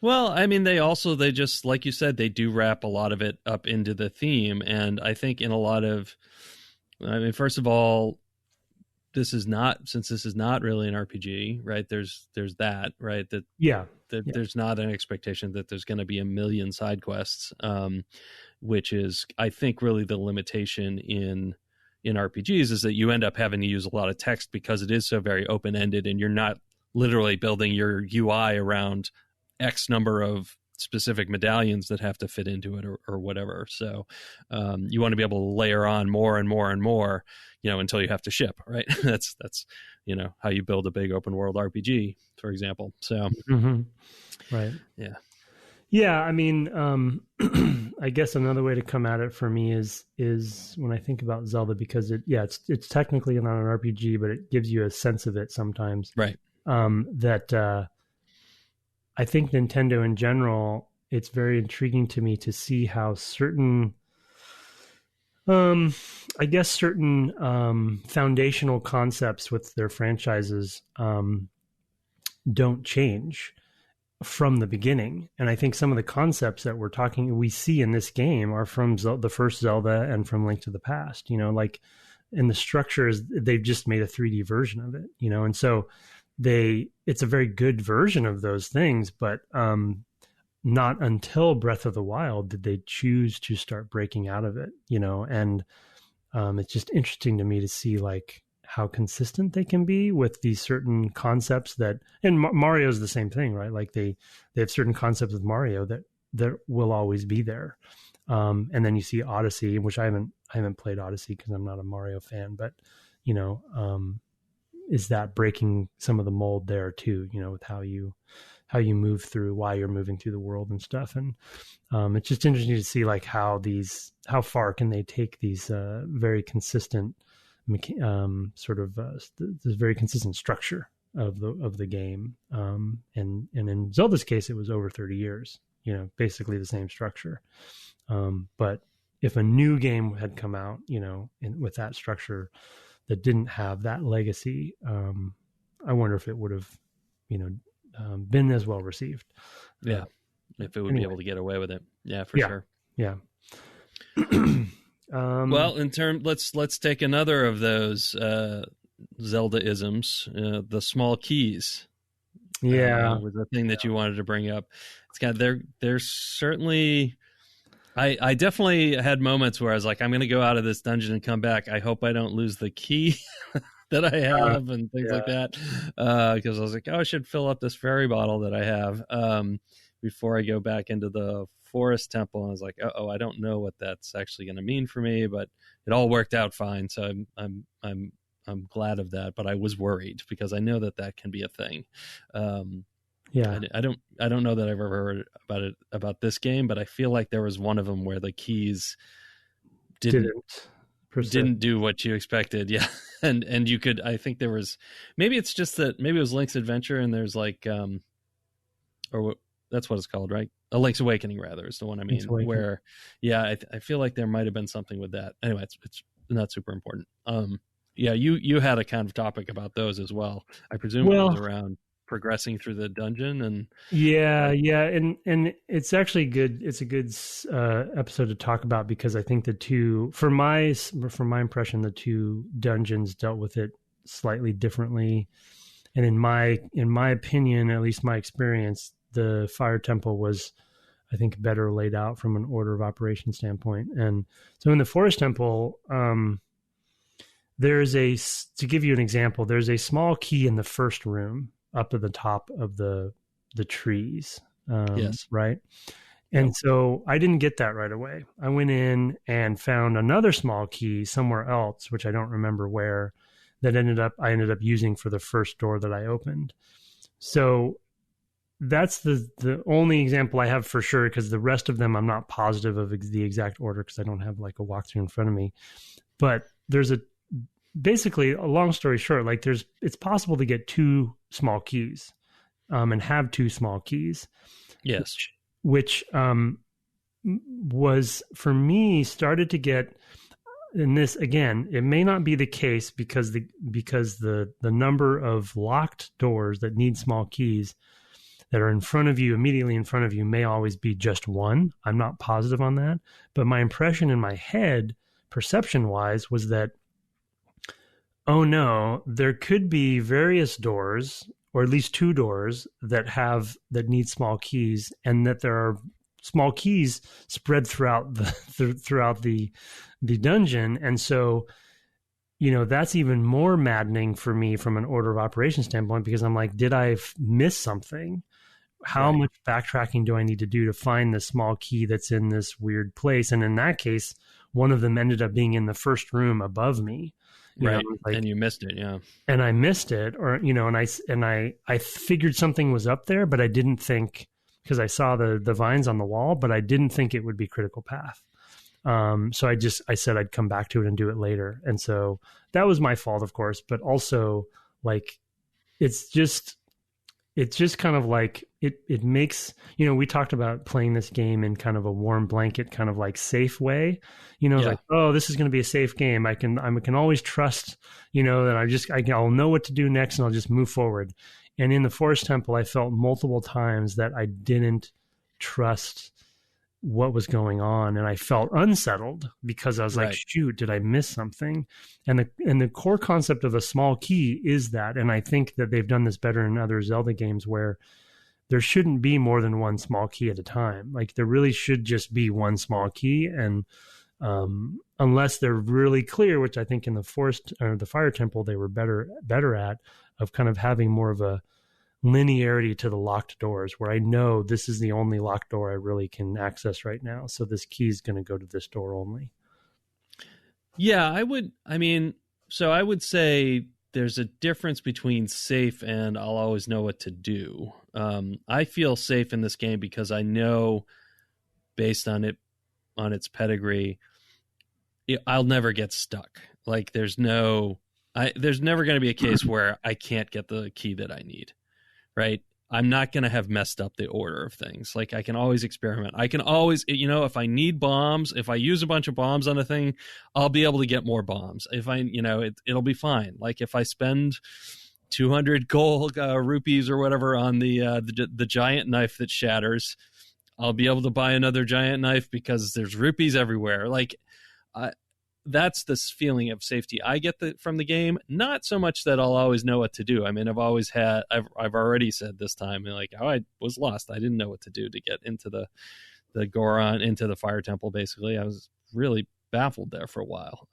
Well, I mean, they just, like you said, they do wrap a lot of it up into the theme. And I think in a lot of, first of all, since this is not really an RPG, right? There's that, right? There's not an expectation that there's going to be a million side quests, which is, I think, really the limitation in RPGs, is that you end up having to use a lot of text because it is so very open-ended, and you're not literally building your UI around X number of specific medallions that have to fit into it or whatever. So you want to be able to layer on more and more and more, until you have to ship, right? That's how you build a big open world RPG, for example. So right. Yeah. I mean, I guess another way to come at it for me is when I think about Zelda, because it's technically not an RPG, but it gives you a sense of it sometimes. Right. That I think Nintendo in general, it's very intriguing to me to see how certain, foundational concepts with their franchises don't change from the beginning. And I think some of the concepts that we see in this game are from the first Zelda and from Link to the Past, like in the structures, they've just made a 3D version of it, and so it's a very good version of those things, but not until Breath of the Wild did they choose to start breaking out of it, and it's just interesting to me to see like how consistent they can be with these certain concepts and Mario's the same thing, right? Like they have certain concepts with Mario that will always be there. And then you see Odyssey, which I haven't played Odyssey because I'm not a Mario fan, but is that breaking some of the mold there too, with how you move through, why you're moving through the world and stuff. And it's just interesting to see like how far can they take these very consistent this very consistent structure of the game. And in Zelda's case, it was over 30 years, basically the same structure. But if a new game had come out, with that structure that didn't have that legacy, I wonder if it would have, been as well received. Yeah. If it would be able to get away with it. Yeah, for sure. Yeah. Well, let's take another of those Zelda-isms, the small keys. Yeah, was the thing that you wanted to bring up. It's got there's certainly. I definitely had moments where I was like, I'm going to go out of this dungeon and come back. I hope I don't lose the key that I have and things like that. Because I was like, I should fill up this fairy bottle that I have before I go back into the forest temple. And I was like, I don't know what that's actually going to mean for me, but it all worked out fine. So I'm glad of that. But I was worried because I know that can be a thing. I don't know that I've ever heard about this game, but I feel like there was one of them where the keys didn't do what you expected. Yeah. And you could, I think there was, maybe it's just that maybe it was Link's Adventure and there's like, that's what it's called, right? A Link's Awakening rather is the one I mean, where, I feel like there might've been something with that. Anyway, it's not super important. You had a kind of topic about those as well. I presume it was around progressing through the dungeon and and it's actually good. It's a good episode to talk about because I think the two, from my impression, the two dungeons dealt with it slightly differently. And in my opinion, at least my experience, the Fire Temple was, I think, better laid out from an order of operation standpoint. And so in the Forest Temple, to give you an example, there's a small key in the first room up at the top of the trees. Yes. Right. And so I didn't get that right away. I went in and found another small key somewhere else, which I don't remember where, that I ended up using for the first door that I opened. So that's the only example I have for sure, because the rest of them I'm not positive of the exact order because I don't have like a walkthrough in front of me. But there's basically a long story short, like it's possible to get two small keys and have two small keys. Yes. Which was for me started to get, and this again, it may not be the case because the number of locked doors that need small keys that are in front of you, immediately in front of you, may always be just one. I'm not positive on that, but my impression in my head, perception wise, was that, oh no, there could be various doors, or at least two doors that need small keys, and that there are small keys spread throughout the dungeon. And so, that's even more maddening for me from an order of operation standpoint, because I'm like, did I miss something? How much backtracking do I need to do to find the small key that's in this weird place? And in that case, one of them ended up being in the first room above me. And you missed it, yeah. And I missed it, or and I figured something was up there, but I didn't think, because I saw the vines on the wall, but I didn't think it would be critical path. So I said I'd come back to it and do it later, and so that was my fault, of course. But also, like, it's just kind of like it makes, we talked about playing this game in kind of a warm blanket, kind of like safe way, like, oh, this is going to be a safe game. I can always trust, that I'll know what to do next and I'll just move forward. And in the Forest Temple, I felt multiple times that I didn't trust what was going on, and I felt unsettled because I was like, shoot, did I miss something? And the core concept of a small key is that, and I think that they've done this better in other Zelda games where there shouldn't be more than one small key at a time. Like there really should just be one small key, and unless they're really clear, which I think in the Forest or the Fire Temple they were better at, of kind of having more of a linearity to the locked doors, where I know this is the only locked door I really can access right now. So this key is going to go to this door only. Yeah, I would say there's a difference between safe and I'll always know what to do. I feel safe in this game because I know, based on its pedigree, I'll never get stuck. Like there's never going to be a case where I can't get the key that I need. Right? I'm not going to have messed up the order of things. Like I can always experiment. I can always, if I need bombs, if I use a bunch of bombs on a thing, I'll be able to get more bombs. If it'll be fine. Like if I spend 200 gold rupees or whatever on the giant knife that shatters, I'll be able to buy another giant knife because there's rupees everywhere. Like that's this feeling of safety I get from the game. Not so much that I'll always know what to do. I mean, I've already said this time, like, I was lost. I didn't know what to do to get into the Goron, into the Fire Temple. Basically, I was really baffled there for a while.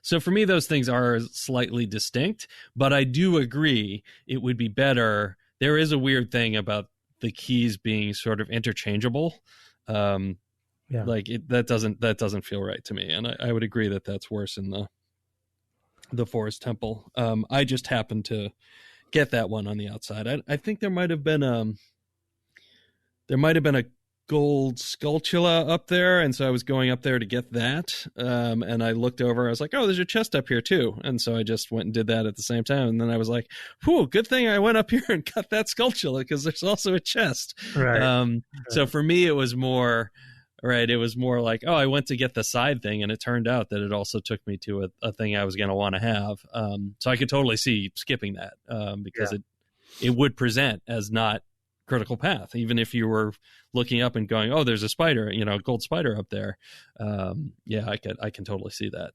So for me, those things are slightly distinct, but I do agree it would be better. There is a weird thing about the keys being sort of interchangeable. Yeah. Like that doesn't feel right to me, and I would agree that that's worse in the Forest Temple. I just happened to get that one on the outside. I think there might have been a gold sculptula up there, and so I was going up there to get that. And I looked over, I was like, oh, there's a chest up here too, and so I just went and did that at the same time. And then I was like, whew, good thing I went up here and got that sculptula because there's also a chest. Right. So for me, it was more. Right. It was more like, oh, I went to get the side thing, and it turned out that it also took me to a thing I was going to want to have. So I could totally see skipping that because it would present as not critical path, even if you were looking up and going, oh, there's a spider, gold spider up there. I can totally see that.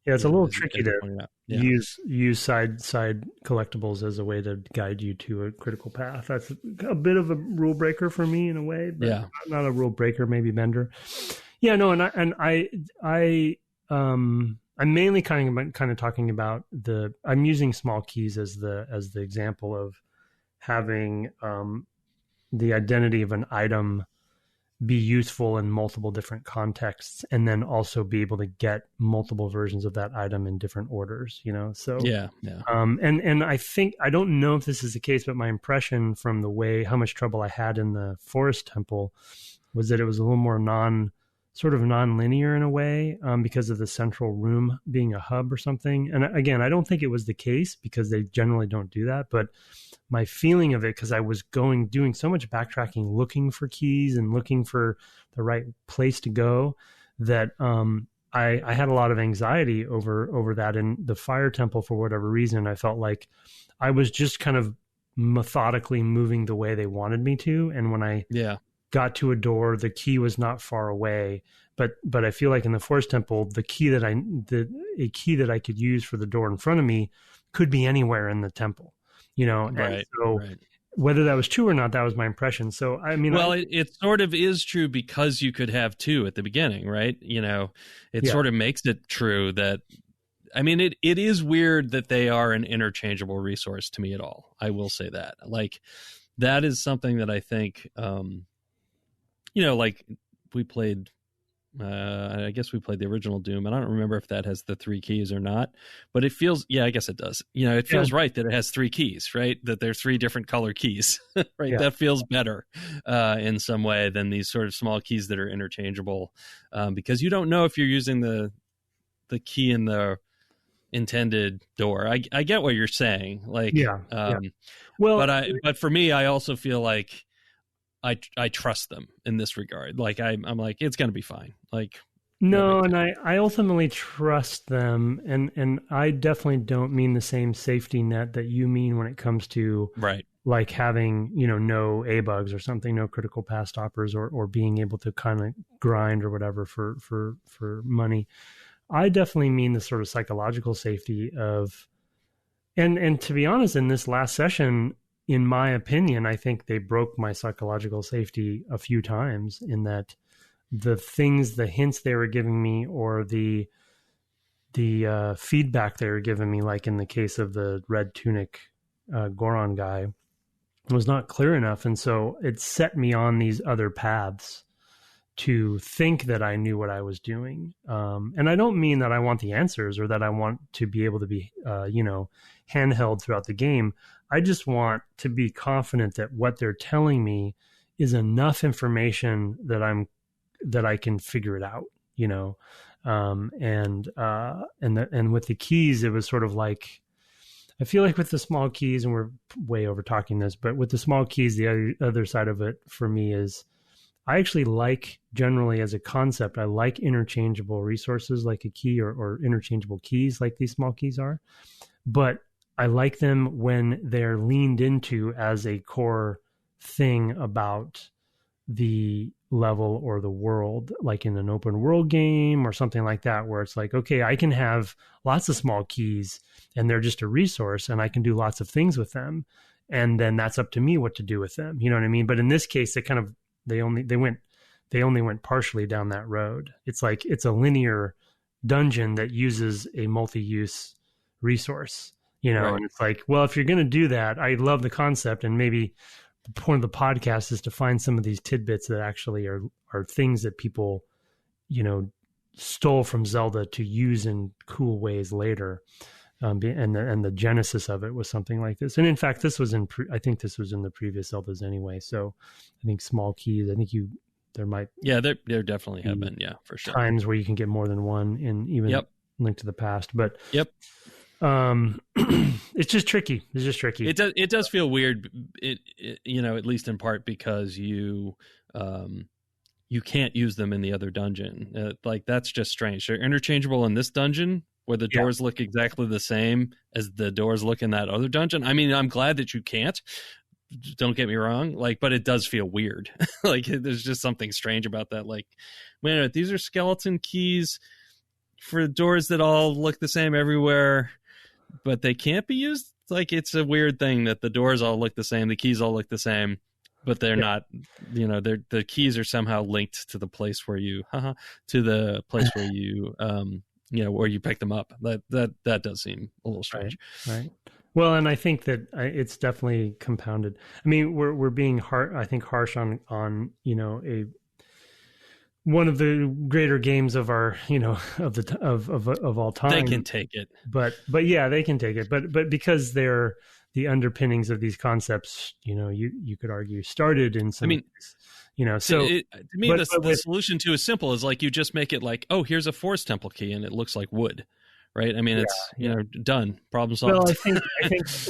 It's a little tricky to use side collectibles as a way to guide you to a critical path. That's a bit of a rule breaker for me in a way, but not a rule breaker, maybe bender. Yeah, no, I'm mainly kind of talking about I'm using small keys as the example of having the identity of an item be useful in multiple different contexts, and then also be able to get multiple versions of that item in different orders, So and I think, I don't know if this is the case, but my impression from how much trouble I had in the Forest Temple was that it was a little more non-linear in a way, because of the central room being a hub or something. And again, I don't think it was the case because they generally don't do that, but my feeling of it, because I was doing so much backtracking, looking for keys and looking for the right place to go, that I had a lot of anxiety over that. In the Fire Temple, for whatever reason, I felt like I was just kind of methodically moving the way they wanted me to. And when I got to a door, the key was not far away. But I feel like in the Forest Temple, a key that I could use for the door in front of me could be anywhere in the temple. And so whether that was true or not, that was my impression. So, I mean, it sort of is true because you could have two at the beginning, right? It sort of makes it true that, I mean, it is weird that they are an interchangeable resource to me at all. I will say that. Like, that is something that I think, like we played, I guess we played the original Doom, and I don't remember if that has the 3 keys or not, but it feels, I guess it does. It feels right that it has 3 keys, right? That there's 3 different color keys, right? Yeah. That feels better in some way than these sort of small keys that are interchangeable, because you don't know if you're using the key in the intended door. I get what you're saying. Like, well, but for me, I also feel like I trust them in this regard. Like I'm like, it's going to be fine. Like, No, and I ultimately trust them, and I definitely don't mean the same safety net that you mean when it comes to Right. like having, no A bugs or something, no critical path stoppers, or being able to kind of grind or whatever for money. I definitely mean the sort of psychological safety of, and to be honest, in this last session, in my opinion, I think they broke my psychological safety a few times in that the hints they were giving me, or the feedback they were giving me, like in the case of the red tunic Goron guy, was not clear enough. And so it set me on these other paths to think that I knew what I was doing. And I don't mean that I want the answers or that I want to be able to be, handheld throughout the game. I just want to be confident that what they're telling me is enough information that I can figure it out, and with the keys, it was sort of like, I feel like with the small keys, and we're way over talking this, but with the small keys, the other side of it for me is I actually like, generally as a concept, I like interchangeable resources like a key, or interchangeable keys like these small keys are. But I like them when they're leaned into as a core thing about the level or the world, like in an open world game or something like that, where it's like, okay, I can have lots of small keys and they're just a resource and I can do lots of things with them. And then that's up to me what to do with them. You know what I mean? But in this case, they only went partially down that road. It's like, it's a linear dungeon that uses a multi-use resource, Right. and it's like, well, if you're going to do that, I love the concept, and maybe the point of the podcast is to find some of these tidbits that actually are things that people, stole from Zelda to use in cool ways later. And the genesis of it was something like this. And in fact, this was I think this was in the previous Zeldas anyway. So I think small keys, there might. Yeah, there definitely have been. Yeah, for sure. Times where you can get more than one in even Link to the Past. But it's just tricky. It does feel weird. At least in part because you can't use them in the other dungeon. Like that's just strange. They're interchangeable in this dungeon where the doors look exactly the same as the doors look in that other dungeon. I mean, I'm glad that you can't. Don't get me wrong. But it does feel weird. Like there's just something strange about that. Like, man, these are skeleton keys for doors that all look the same everywhere, but they can't be used. Like it's a weird thing that the doors all look the same, the keys all look the same, but they're not. The keys are somehow linked to the place where you where you pick them up. That does seem a little strange. Right. Well, and I think that it's definitely compounded. I mean, we're being harsh on one of the greater games of our, of all time. They can take it, but yeah, they can take it. But because they're the underpinnings of these concepts, you could argue started in some. So to me, the solution to is simple. Is like you just make it like, oh, here's a force temple key, and it looks like wood. Right. I mean, it's done. Problem solved.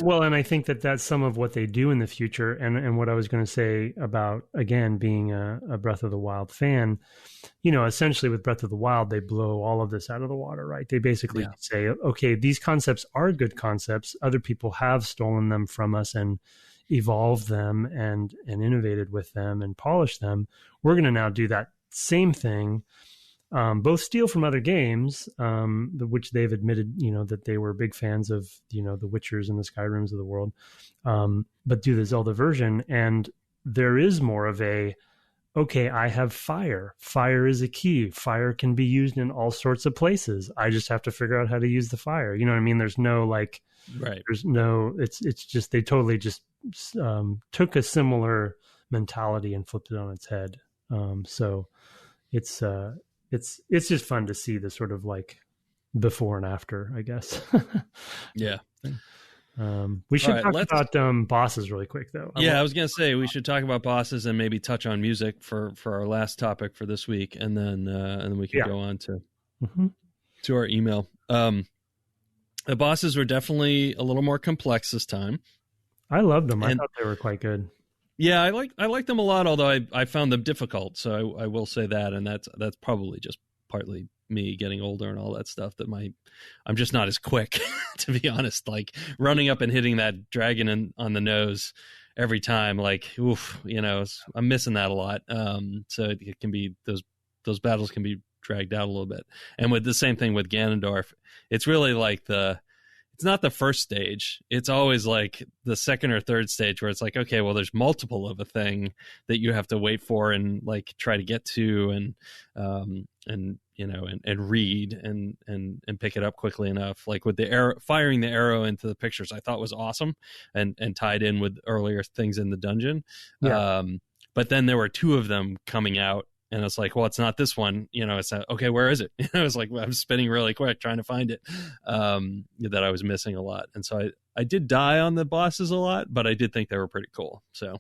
Well, I think that that's some of what they do in the future. And what I was going to say about, again, being a Breath of the Wild fan, essentially with Breath of the Wild, they blow all of this out of the water, right? They basically say, okay, these concepts are good concepts. Other people have stolen them from us and evolved them and innovated with them and polished them. We're going to now do that same thing. Both steal from other games, which they've admitted, that they were big fans of, the Witchers and the Skyrims of the world, but do the Zelda version. And there is more of okay, I have fire. Fire is a key. Fire can be used in all sorts of places. I just have to figure out how to use the fire. You know what I mean? There's no there's no, it's just, they totally just took a similar mentality and flipped it on its head. So it's just fun to see the sort of like before and after, I guess. Yeah. We should talk about bosses really quick, though. I was going to say we should talk about bosses and maybe touch on music for our last topic for this week, and then we can go on to our email. The bosses were definitely a little more complex this time. I loved them. I thought they were quite good. Yeah, I like them a lot, although I found them difficult. So I will say that, and that's probably just partly me getting older and all that stuff that I'm just not as quick, to be honest. Like running up and hitting that dragon on the nose every time, like, oof, I'm missing that a lot. So it can be, those battles can be dragged out a little bit. And with the same thing with Ganondorf, it's really like it's not the first stage. It's always like the second or third stage where it's like, okay, well, there's multiple of a thing that you have to wait for and like try to get to and read and pick it up quickly enough. Like with the arrow, firing the arrow into the pictures, I thought was awesome and tied in with earlier things in the dungeon. Yeah. But then there were two of them coming out. And it's like, well, it's not this one. It's okay, where is it? I was like, I'm spinning really quick trying to find it, that I was missing a lot. And so I did die on the bosses a lot, but I did think they were pretty cool. So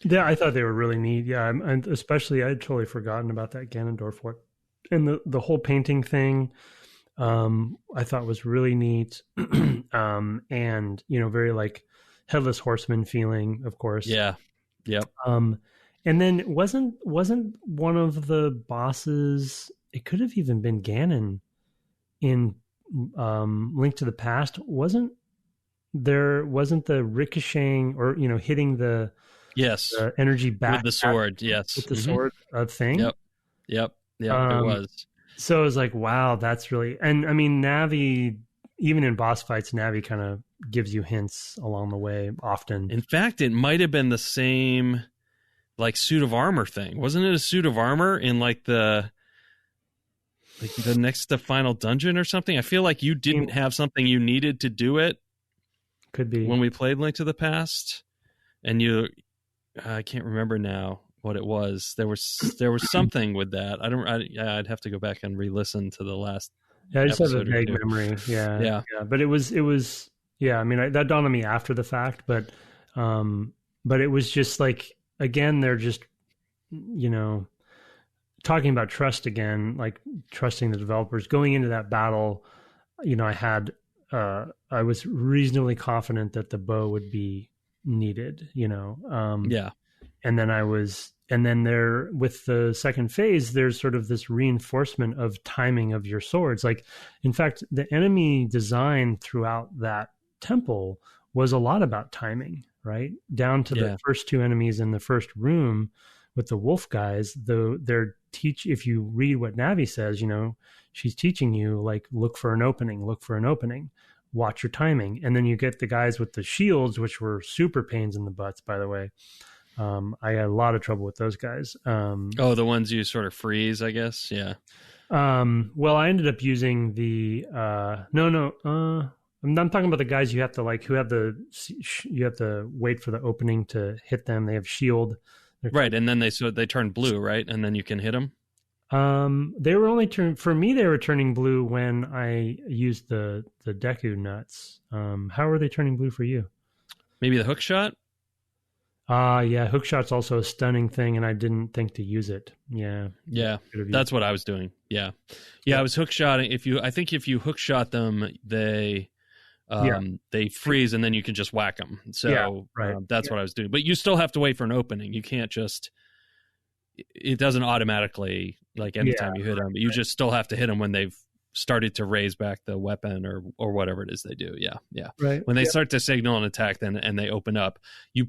yeah, I thought they were really neat. Yeah, and especially I'd totally forgotten about that Ganondorf one. And the whole painting thing, I thought was really neat. And, very like Headless Horseman feeling, of course. Yeah. Yep. And then wasn't one of the bosses, it could have even been Ganon in Link to the Past, wasn't the ricocheting or hitting the energy back with the sword, yes. With the sword thing? Yep, it was. So it was like, wow, that's really, and I mean Navi, even in boss fights, Navi kind of gives you hints along the way often. In fact, it might have been the same like suit of armor thing. Wasn't it a suit of armor in like the next to final dungeon or something? I feel like you didn't have something you needed to do it. Could be. When we played Link to the Past, and I can't remember now what it was. There was something with that. I'd have to go back and re-listen to the last. Yeah, I just have a vague memory. Yeah. But it was. Yeah, I mean that dawned on me after the fact, but it was just like. Again, they're just, talking about trust again, like trusting the developers. Going into that battle, I was reasonably confident that the bow would be needed, Yeah. And then there, with the second phase, there's sort of this reinforcement of timing of your swords. Like, in fact, the enemy design throughout that temple was a lot about timing. Right down to the first two enemies in the first room with the wolf guys, though if you read what Navi says, she's teaching you like, look for an opening, watch your timing. And then you get the guys with the shields, which were super pains in the butts, by the way. I had a lot of trouble with those guys. The ones you sort of freeze, I guess. Yeah. Well, I ended up using the, I'm talking about the guys you have to you have to wait for the opening to hit them. They have shield. Right. And then they turn blue, right? And then you can hit them. They were for me, they were turning blue when I used the Deku nuts. How are they turning blue for you? Maybe the hook shot. Yeah. Hook shot's also a stunning thing, and I didn't think to use it. Yeah. That's what I was doing. Yeah. I was hook shotting. I think if you hook shot them, they freeze, and then you can just whack them. So that's what I was doing. But you still have to wait for an opening. You can't just. It doesn't automatically, like anytime you hit them. You just still have to hit them when they've started to raise back the weapon or whatever it is they do. Yeah. Right. When they start to signal an attack, and they open up,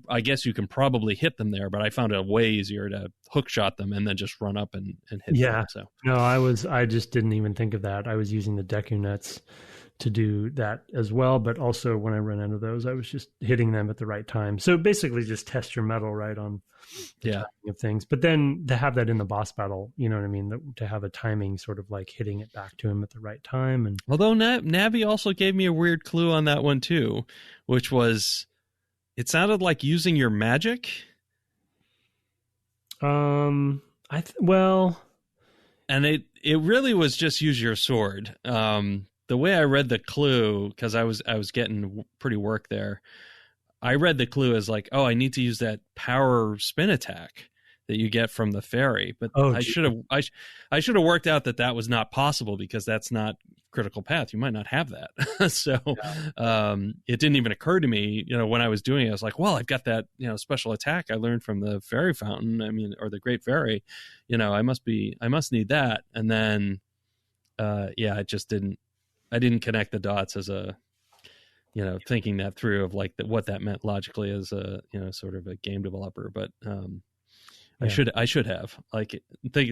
I guess you can probably hit them there, but I found it way easier to hook shot them and then just run up and hit them. So no, I just didn't even think of that. I was using the Deku nuts to do that as well, but also when I ran out of those, I was just hitting them at the right time. So basically just test your metal right on the timing of things. But then to have that in the boss battle, you know what I mean? To have a timing sort of like hitting it back to him at the right time. And although Navi also gave me a weird clue on that one too, which was it sounded like using your magic. And it really was just use your sword. The way I read the clue, because I was getting pretty work there, I read the clue as like, I need to use that power spin attack that you get from the fairy. But I should have worked out that was not possible, because that's not critical path. You might not have that. So it didn't even occur to me, when I was doing it. I was like, well, I've got that, special attack I learned from the fairy fountain. I mean, or the great fairy. I must need that. And then yeah, I didn't connect the dots as a, thinking that through of like what that meant logically as a, sort of a game developer. But I should have, like,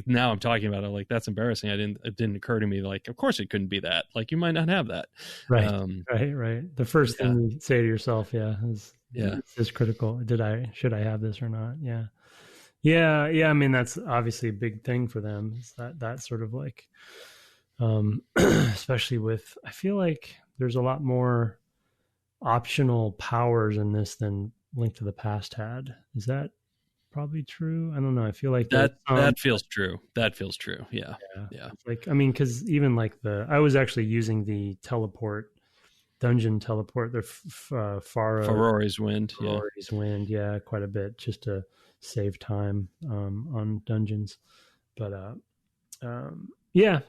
now I'm talking about it, like, that's embarrassing. It didn't occur to me, like, of course it couldn't be that. Like, you might not have that. Right. Right. The first thing you say to yourself, is critical. Should I have this or not? Yeah. I mean, that's obviously a big thing for them. It's that sort of like, especially with, I feel like there's a lot more optional powers in this than Link to the Past had. Is that probably true? I don't know. I feel like that feels true. That feels true. Yeah. Like, I mean, because even like I was actually using the dungeon teleport, the Farore's Wind. Farore's Wind, quite a bit, just to save time on dungeons. But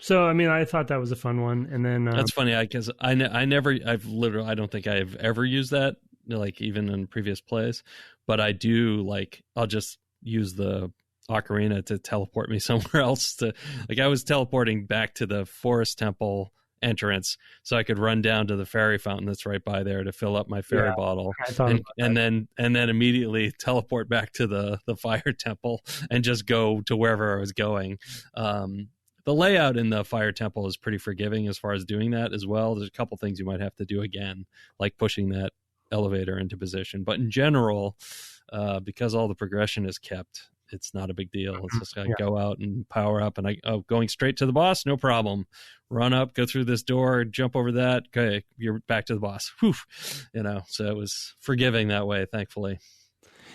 so I mean, I thought that was a fun one. And then that's funny, because I don't think I've ever used that, like, even in previous plays. But I do, like, I'll just use the ocarina to teleport me somewhere else. I was teleporting back to the forest temple entrance so I could run down to the fairy fountain that's right by there to fill up my fairy bottle, and then immediately teleport back to the fire temple and just go to wherever I was going. The layout in the fire temple is pretty forgiving as far as doing that as well. There's a couple things you might have to do again, like pushing that elevator into position, but in general, because all the progression is kept, it's not a big deal. It's just like go out and power up, and going straight to the boss, no problem. Run up, go through this door, jump over that. Okay, you're back to the boss. Whew. So it was forgiving that way, thankfully.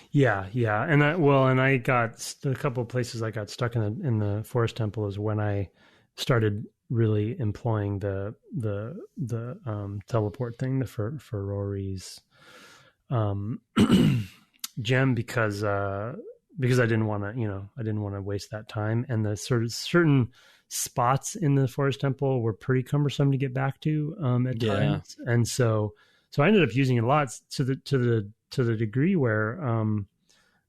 Yeah, and I got a couple of places I got stuck in the forest temple is when I started really employing the teleport thing, for Rory's gem, because I didn't want to waste that time, and the sort of certain spots in the forest temple were pretty cumbersome to get back to at times, and so I ended up using it a lot to the degree where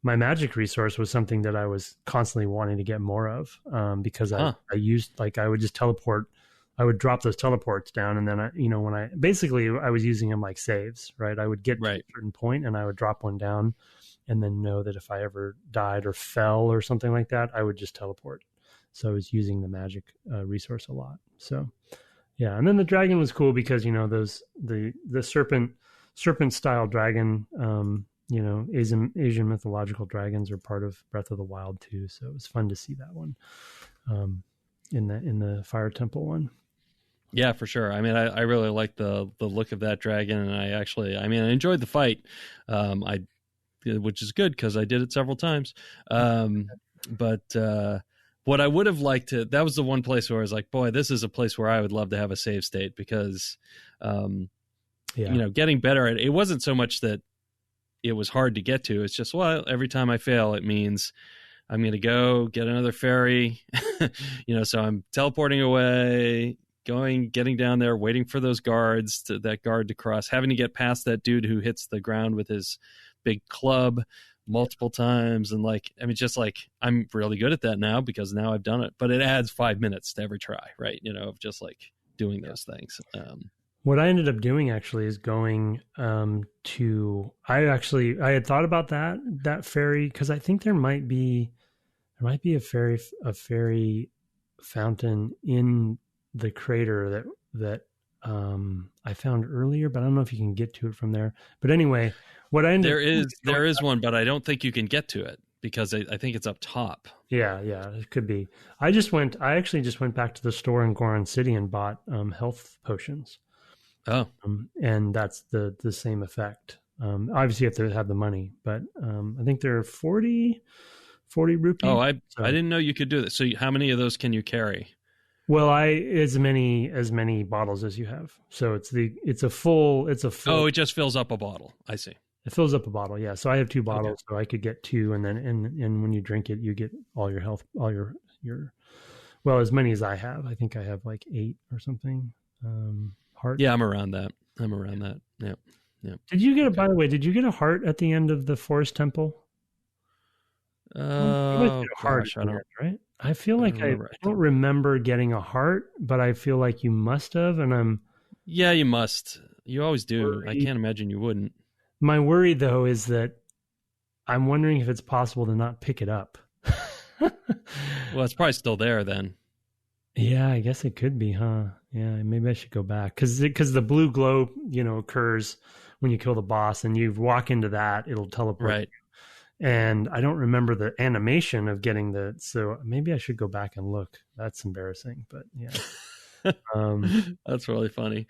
my magic resource was something that I was constantly wanting to get more of, because I used, like, I would just teleport. I would drop those teleports down, and then I was using them like saves, right? I would get to a certain point and I would drop one down, and then know that if I ever died or fell or something like that, I would just teleport. So I was using the magic resource a lot. So yeah, and then the dragon was cool because the serpent style dragon, Asian mythological dragons are part of Breath of the Wild too. So it was fun to see that one in the Fire Temple one. Yeah, for sure. I mean, I really like the look of that dragon, and I enjoyed the fight, which is good because I did it several times. But what I would have liked that was the one place where I was like, boy, this is a place where I would love to have a save state, because, getting better at it wasn't so much that it was hard to get to. It's just, well, every time I fail, it means I'm going to go get another ferry, so I'm teleporting away, getting down there, waiting for that guard to cross, having to get past that dude who hits the ground with his big club multiple times. And I'm really good at that now because now I've done it, but it adds 5 minutes to every try, right? Of just like doing those things. What I ended up doing actually is going I had thought about that ferry, because I think there might be a ferry fountain in the crater that I found earlier, but I don't know if you can get to it from there. But anyway, there is one, but I don't think you can get to it because I think it's up top. Yeah, it could be. I actually just went back to the store in Goron City and bought health potions. Oh, and that's the same effect. Obviously, you have to have the money, but I think they're 40 rupees. Oh, I didn't know you could do that. So how many of those can you carry? Well, as many bottles as you have. So it's a full. Oh, it just fills up a bottle. I see. It fills up a bottle. Yeah. So I have 2 bottles, so I could get 2, and then and when you drink it, you get all your health, all your well, as many as I have. I think I have like 8 or something. Heart. Yeah, I'm around that. Yeah. Did you get by the way, did you get a heart at the end of the forest temple? Oh, gosh, I don't. Right? I feel like I don't remember getting a heart, but I feel like you must have, and Yeah, you must. You always do. worried. I can't imagine you wouldn't. My worry, though, is that I'm wondering if it's possible to not pick it up. Well, it's probably still there then. Yeah, I guess it could be, huh? Yeah, maybe I should go back because the blue glow, occurs when you kill the boss, and you walk into that, it'll teleport. Right. And I don't remember the animation of getting so maybe I should go back and look. That's embarrassing, but yeah. That's really funny.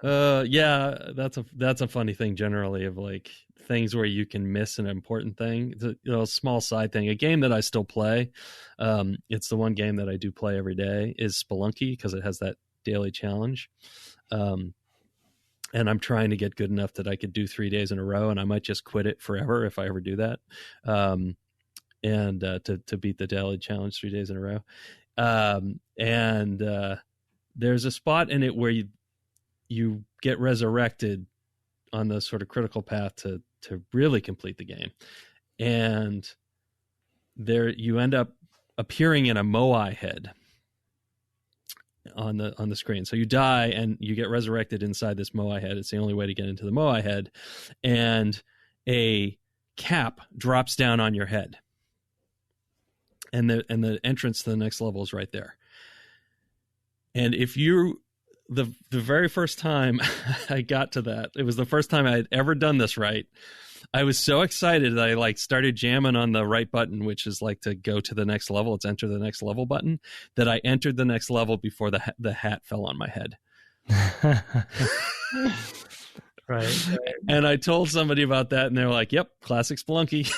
Yeah, that's a funny thing generally of like things where you can miss an important thing. It's a small side thing. A game that I still play, it's the one game that I do play every day, is Spelunky, because it has that daily challenge. And I'm trying to get good enough that I could do 3 days in a row, and I might just quit it forever if I ever do that. And to beat the daily challenge 3 days in a row. There's a spot in it where you get resurrected on the sort of critical path to really complete the game. And there you end up appearing in a Moai head on the screen. So you die and you get resurrected inside this Moai head. It's the only way to get into the Moai head. And a cap drops down on your head. And the entrance to the next level is right there. And if the very first time I got to that, it was the first time I had ever done this right. I was so excited that I started jamming on the right button, which is to go to the next level. It's enter the next level button, that I entered the next level before the hat fell on my head. Right. And I told somebody about that, and they were like, "Yep, classic Spelunky."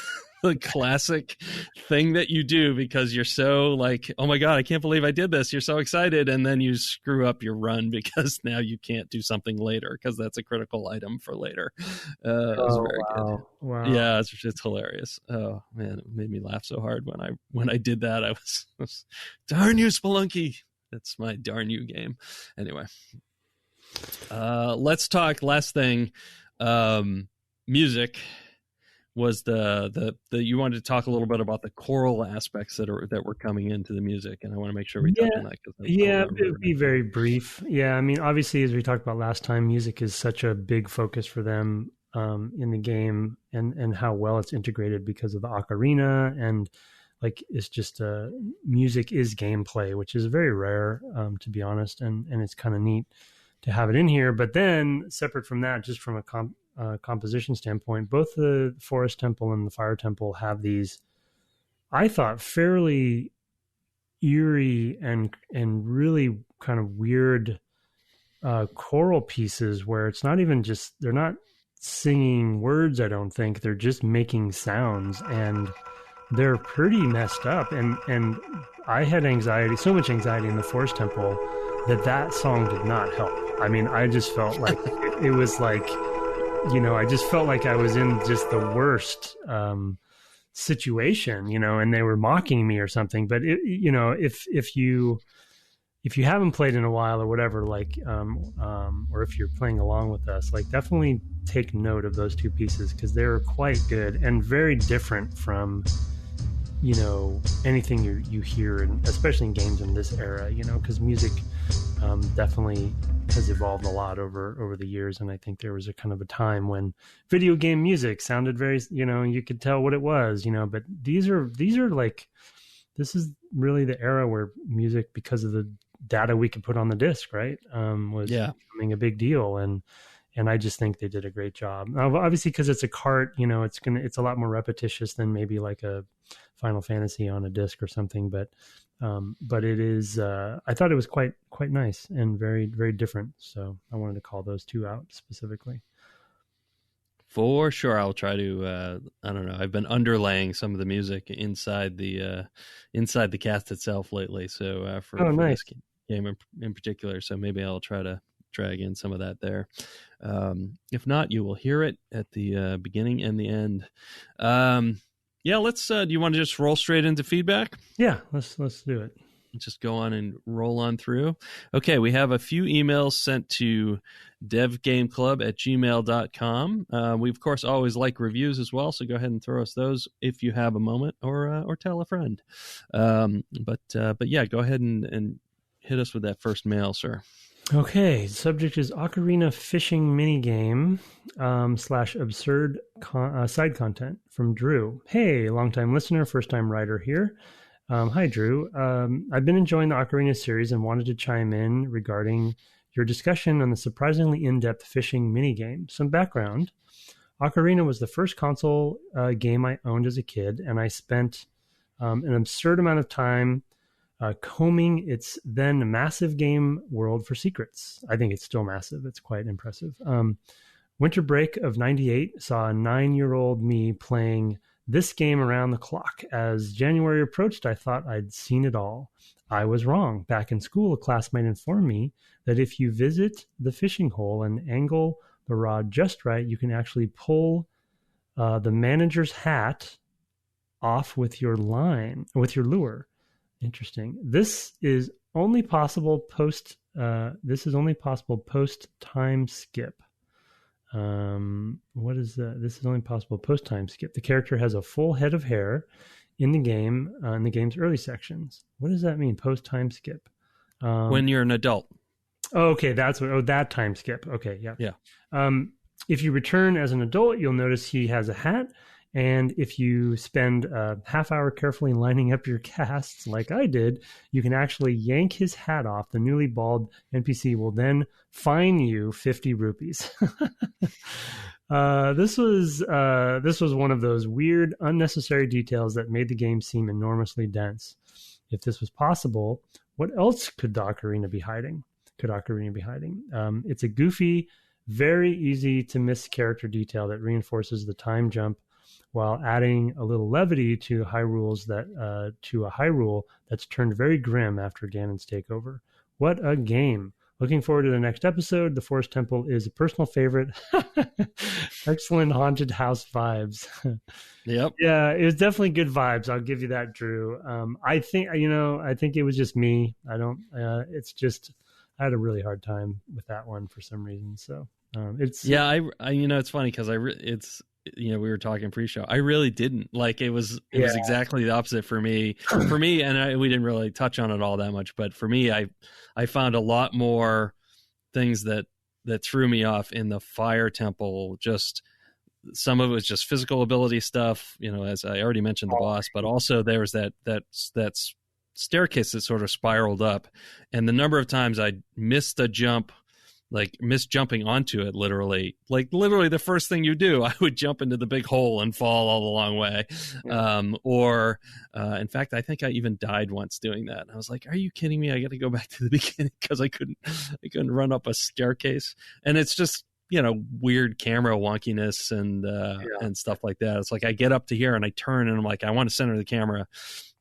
The classic thing that you do because you're so oh my God, I can't believe I did this. You're so excited. And then you screw up your run because now you can't do something later because that's a critical item for later. It was very good. Wow. Yeah, it's hilarious. Oh man, it made me laugh so hard when I did that. I was darn you, Spelunky. That's my darn you game. Anyway, let's talk last thing. Music. Was the you wanted to talk a little bit about the choral aspects that were coming into the music, and I want to make sure we touch on that. Yeah, it would be very brief. Yeah, I mean, obviously, as we talked about last time, music is such a big focus for them in the game, and how well it's integrated because of the ocarina, and it's just music is gameplay, which is very rare, to be honest, and it's kind of neat to have it in here. But then, separate from that, just from a composition standpoint, both the Forest Temple and the Fire Temple have these, I thought, fairly eerie and really kind of weird choral pieces where it's not even just, they're not singing words, I don't think, they're just making sounds, and they're pretty messed up. And I had so much anxiety in the Forest Temple that song did not help. I mean, I just felt like it was I just felt like I was in just the worst situation, and they were mocking me or something. But if you haven't played in a while or whatever, or if you're playing along with us, definitely take note of those two pieces, because they're quite good and very different from anything you hear, and especially in games in this era, because music definitely has evolved a lot over the years. And I think there was a kind of a time when video game music sounded very, you could tell what it was, but these are this is really the era where music, because of the data we could put on the disc, right, was becoming a big deal. And I just think they did a great job. Now, obviously, because it's a cart, it's a lot more repetitious than maybe a Final Fantasy on a disc or something. But it is. I thought it was quite nice and very, very different. So I wanted to call those two out specifically. For sure, I'll try to. I don't know. I've been underlaying some of the music inside the cast itself lately. So for nice. This game in particular, so maybe I'll try to drag in some of that there. If not, you will hear it at the beginning and the end. Let's do you want to just roll straight into feedback? Yeah, let's do it. just go on and roll on through. Okay, we have a few emails sent to devgameclub@gmail.com. We, of course, always like reviews as well, so go ahead and throw us those if you have a moment, or tell a friend. But yeah, go ahead and hit us with that first mail, sir. Okay, subject is Ocarina Fishing Minigame / absurd side content from Drew. Hey, longtime listener, first-time writer here. Hi, Drew. I've been enjoying the Ocarina series and wanted to chime in regarding your discussion on the surprisingly in-depth fishing minigame. Some background. Ocarina was the first console game I owned as a kid, and I spent an absurd amount of time combing its then massive game world for secrets. I think it's still massive. It's quite impressive. Winter break of 98 saw a 9-year-old me playing this game around the clock. As January approached, I thought I'd seen it all. I was wrong. Back in school, a classmate informed me that if you visit the fishing hole and angle the rod just right, you can actually pull the manager's hat off with your line, with your lure. Interesting. This is only possible post time skip. What is that? This is only possible post time skip. The character has a full head of hair in the game, in the game's early sections. What does that mean? Post time skip. When you're an adult. Oh, okay, that's what. Oh, that time skip. Okay, yeah. Yeah. If you return as an adult, you'll notice he has a hat. And if you spend a half hour carefully lining up your casts, like I did, you can actually yank his hat off. The newly bald NPC will then fine you 50 rupees. This was one of those weird, unnecessary details that made the game seem enormously dense. If this was possible, what else could the Ocarina be hiding? It's a goofy, very easy to miss character detail that reinforces the time jump, while adding a little levity to to a Hyrule that's turned very grim after Ganon's takeover. What a game. Looking forward to the next episode. The Forest Temple is a personal favorite. Excellent haunted house vibes. Yep. Yeah, it was definitely good vibes. I'll give you that, Drew. I think it was just me. It's just, I had a really hard time with that one for some reason. So it's. Yeah, I it's funny because we were talking pre-show. I really didn't like it. Was exactly the opposite for me. And we didn't really touch on it all that much. But for me, I found a lot more things that threw me off in the Fire Temple. Just some of it was just physical ability stuff. As I already mentioned, the boss, but also there was that staircase that sort of spiraled up, and the number of times I missed a jump. Like miss jumping onto it, literally the first thing you do, I would jump into the big hole and fall all the long way. Yeah. In fact, I think I even died once doing that. And I was like, are you kidding me? I got to go back to the beginning because I couldn't run up a staircase. And it's just, weird camera wonkiness and stuff like that. It's like I get up to here and I turn and I'm like, I want to center the camera.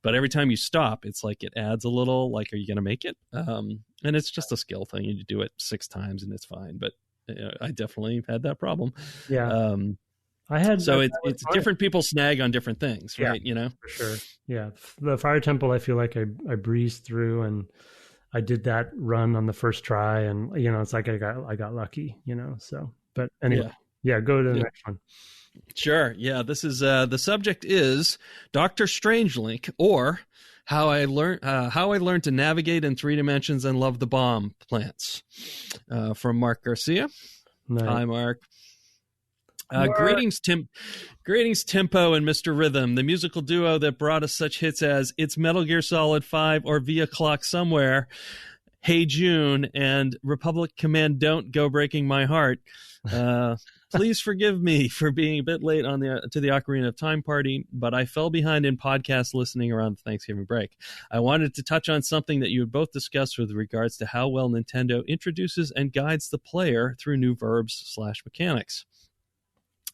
But every time you stop, it's like it adds a little, like, are you going to make it? And it's just a skill thing. You do it 6 times and it's fine. But I definitely had that problem. Yeah. It's different people snag on different things, right? For sure. Yeah. The Fire Temple, I feel like I breezed through, and I did that run on the first try, and it's like I got lucky, So, but anyway, go to the next one. Sure. Yeah, this is the subject is Dr. Strangelink, or how I learned to navigate in 3 dimensions and love the bomb plants. From Mark Garcia. Nice. Hi, Mark. Greetings, Tempo and Mr. Rhythm, the musical duo that brought us such hits as It's Metal Gear Solid 5 or Via Clock Somewhere, Hey June, and Republic Command Don't Go Breaking My Heart. Please forgive me for being a bit late to the Ocarina of Time party, but I fell behind in podcast listening around the Thanksgiving break. I wanted to touch on something that you had both discussed with regards to how well Nintendo introduces and guides the player through new verbs/mechanics.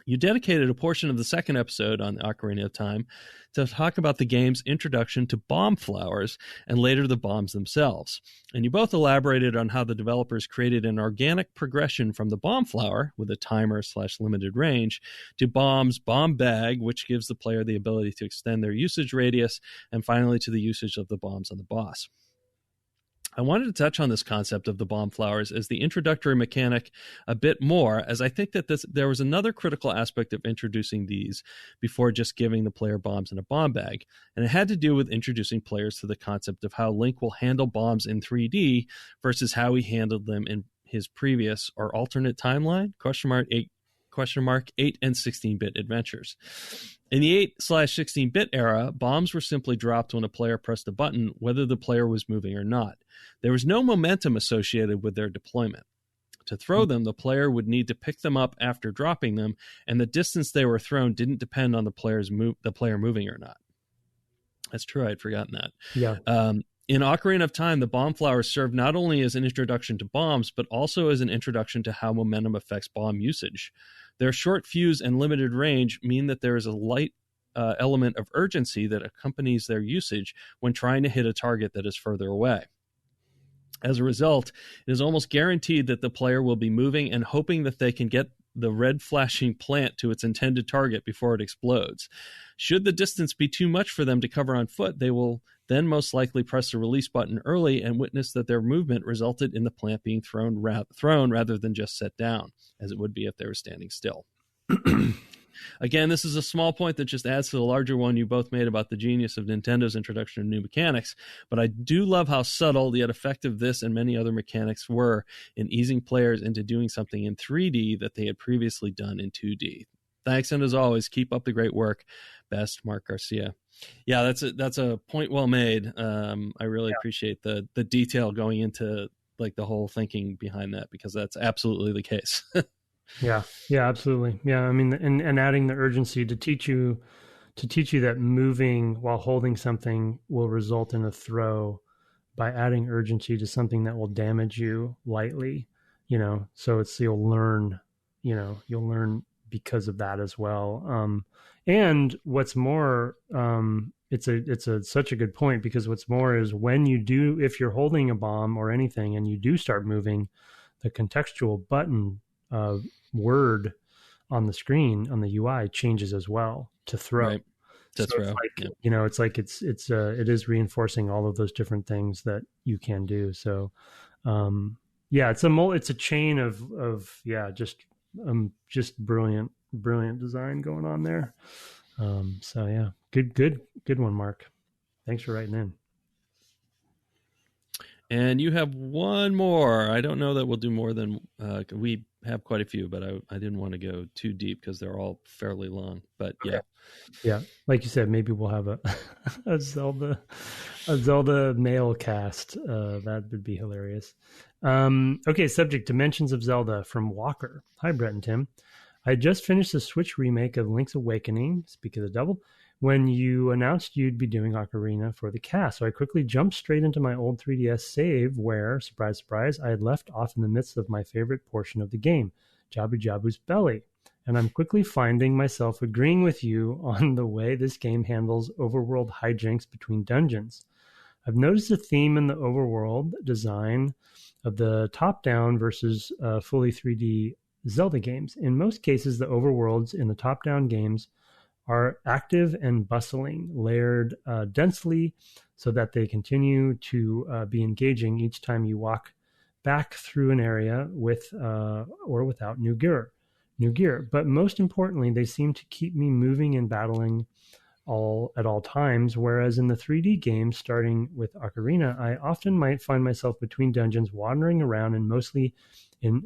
You dedicated a portion of the second episode on the Ocarina of Time to talk about the game's introduction to bomb flowers and later the bombs themselves. And you both elaborated on how the developers created an organic progression from the bomb flower with a timer/limited range to bomb bag, which gives the player the ability to extend their usage radius, and finally to the usage of the bombs on the boss. I wanted to touch on this concept of the bomb flowers as the introductory mechanic a bit more, as I think that there was another critical aspect of introducing these before just giving the player bombs in a bomb bag, and it had to do with introducing players to the concept of how Link will handle bombs in 3D versus how he handled them in his previous or alternate timeline, question mark 8 and 16-bit adventures. In the 8/16-bit era, bombs were simply dropped when a player pressed a button, whether the player was moving or not. There was no momentum associated with their deployment. To throw them, the player would need to pick them up after dropping them, and the distance they were thrown didn't depend on the player moving or not. That's true. I'd forgotten that. Yeah. In Ocarina of Time, the bomb flowers serve not only as an introduction to bombs, but also as an introduction to how momentum affects bomb usage. Their short fuse and limited range mean that there is a light element of urgency that accompanies their usage when trying to hit a target that is further away. As a result, it is almost guaranteed that the player will be moving and hoping that they can get the red flashing plant to its intended target before it explodes. Should the distance be too much for them to cover on foot, they will then most likely press the release button early and witness that their movement resulted in the plant being thrown rather than just set down, as it would be if they were standing still. Again, this is a small point that just adds to the larger one you both made about the genius of Nintendo's introduction of new mechanics, but I do love how subtle yet effective this and many other mechanics were in easing players into doing something in 3D that they had previously done in 2D. Thanks, and as always, keep up the great work. Best, Mark Garcia. Yeah, that's a point well made. I really appreciate the detail going into like the whole thinking behind that, because that's absolutely the case. Yeah, absolutely. Yeah, I mean, and adding the urgency to teach you that moving while holding something will result in a throw by adding urgency to something that will damage you lightly, so you'll learn because of that as well. And what's more, it's such a good point, because what's more is if you're holding a bomb or anything and you do start moving, the contextual button word on the screen on the UI changes as well to throw. Right. To throw. It is reinforcing all of those different things that you can do. So, it's a chain of just brilliant design going on there. Good one, Mark. Thanks for writing in. And you have one more. I don't know that we'll do more than we have quite a few, but I didn't want to go too deep because they're all fairly long. But yeah, like you said, maybe we'll have a Zelda mail cast. That would be hilarious. Okay, subject: Dimensions of Zelda from Walker. Hi, Brett and Tim. I just finished the Switch remake of Link's Awakening. Speak of the devil. When you announced you'd be doing Ocarina for the cast. So I quickly jumped straight into my old 3DS save where, surprise, surprise, I had left off in the midst of my favorite portion of the game, Jabu Jabu's belly. And I'm quickly finding myself agreeing with you on the way this game handles overworld hijinks between dungeons. I've noticed a theme in the overworld design of the top-down versus fully 3D Zelda games. In most cases, the overworlds in the top-down games are active and bustling, layered densely so that they continue to be engaging each time you walk back through an area with or without new gear. But most importantly, they seem to keep me moving and battling at all times, whereas in the 3D games, starting with Ocarina, I often might find myself between dungeons wandering around in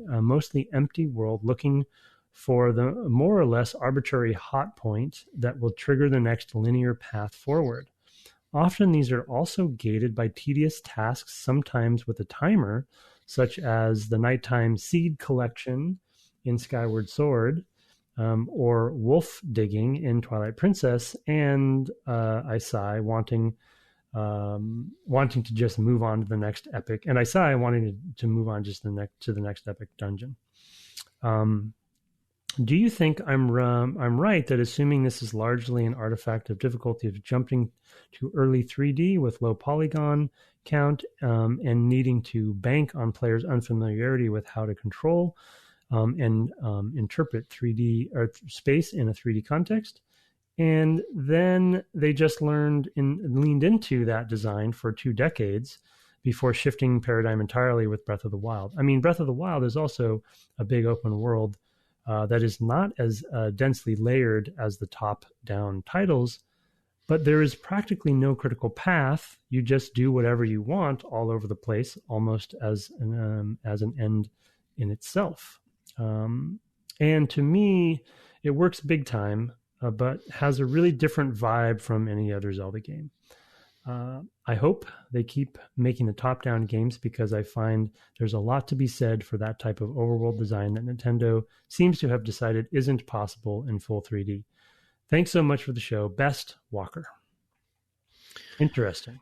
a mostly empty world looking for the more or less arbitrary hot point that will trigger the next linear path forward. Often these are also gated by tedious tasks, sometimes with a timer, such as the nighttime seed collection in Skyward Sword, or wolf digging in Twilight Princess, and I sigh, wanting to just move on to the next epic, and I sigh wanting to move on just to the next epic dungeon. Do you think I'm right that assuming this is largely an artifact of difficulty of jumping to early 3D with low polygon count and needing to bank on players' unfamiliarity with how to control and interpret 3D or space in a 3D context? And then they just leaned into that design for 2 decades before shifting paradigm entirely with Breath of the Wild. I mean, Breath of the Wild is also a big open world that is not as densely layered as the top-down titles, but there is practically no critical path. You just do whatever you want all over the place, almost as an end in itself. And to me, it works big time, but has a really different vibe from any other Zelda game. I hope they keep making the top-down games because I find there's a lot to be said for that type of overworld design that Nintendo seems to have decided isn't possible in full 3D. Thanks so much for the show. Best, Walker. Interesting.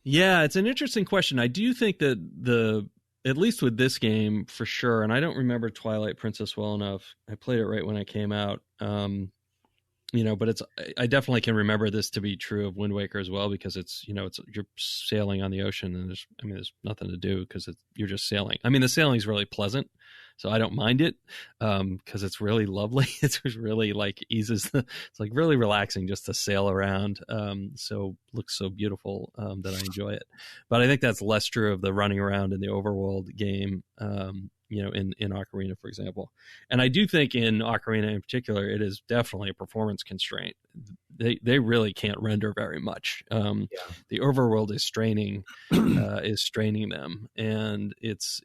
Yeah, it's an interesting question. I do think that at least with this game for sure, and I don't remember Twilight Princess well enough. I played it right when it came out. But I definitely can remember this to be true of Wind Waker as well, because it's you're sailing on the ocean and there's nothing to do because you're just sailing. I mean, the sailing is really pleasant, so I don't mind it because it's really lovely. It's really like it's like really relaxing just to sail around. So looks so beautiful that I enjoy it. But I think that's less true of the running around in the overworld game. In Ocarina, for example. And I do think in Ocarina in particular, it is definitely a performance constraint. They really can't render very much. The overworld is straining them, and it's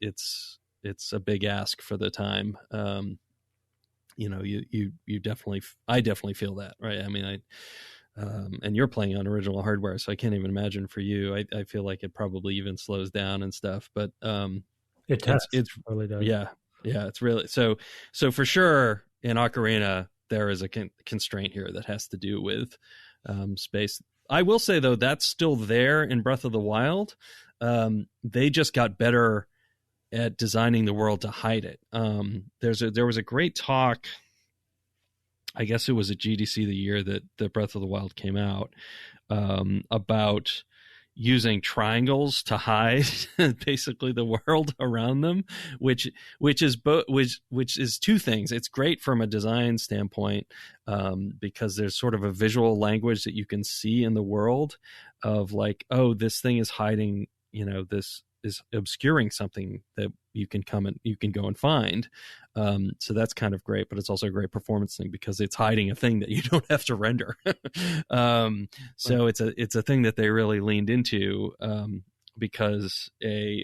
a big ask for the time. You definitely, I definitely feel that, right? I mean, and you're playing on original hardware, so I can't even imagine for you. I feel like it probably even slows down and stuff, but it really does. Yeah, it's really so for sure in Ocarina there is a constraint here that has to do with space. I will say though that's still there in Breath of the Wild. They just got better at designing the world to hide it. There was a great talk, I guess it was at GDC the year that the Breath of the Wild came out, about using triangles to hide basically the world around them, which is two things. It's great from a design standpoint because there's sort of a visual language that you can see in the world of like, oh, this thing is hiding, this is obscuring something that you can go and find. So that's kind of great, but it's also a great performance thing because it's hiding a thing that you don't have to render. So it's a thing that they really leaned into because I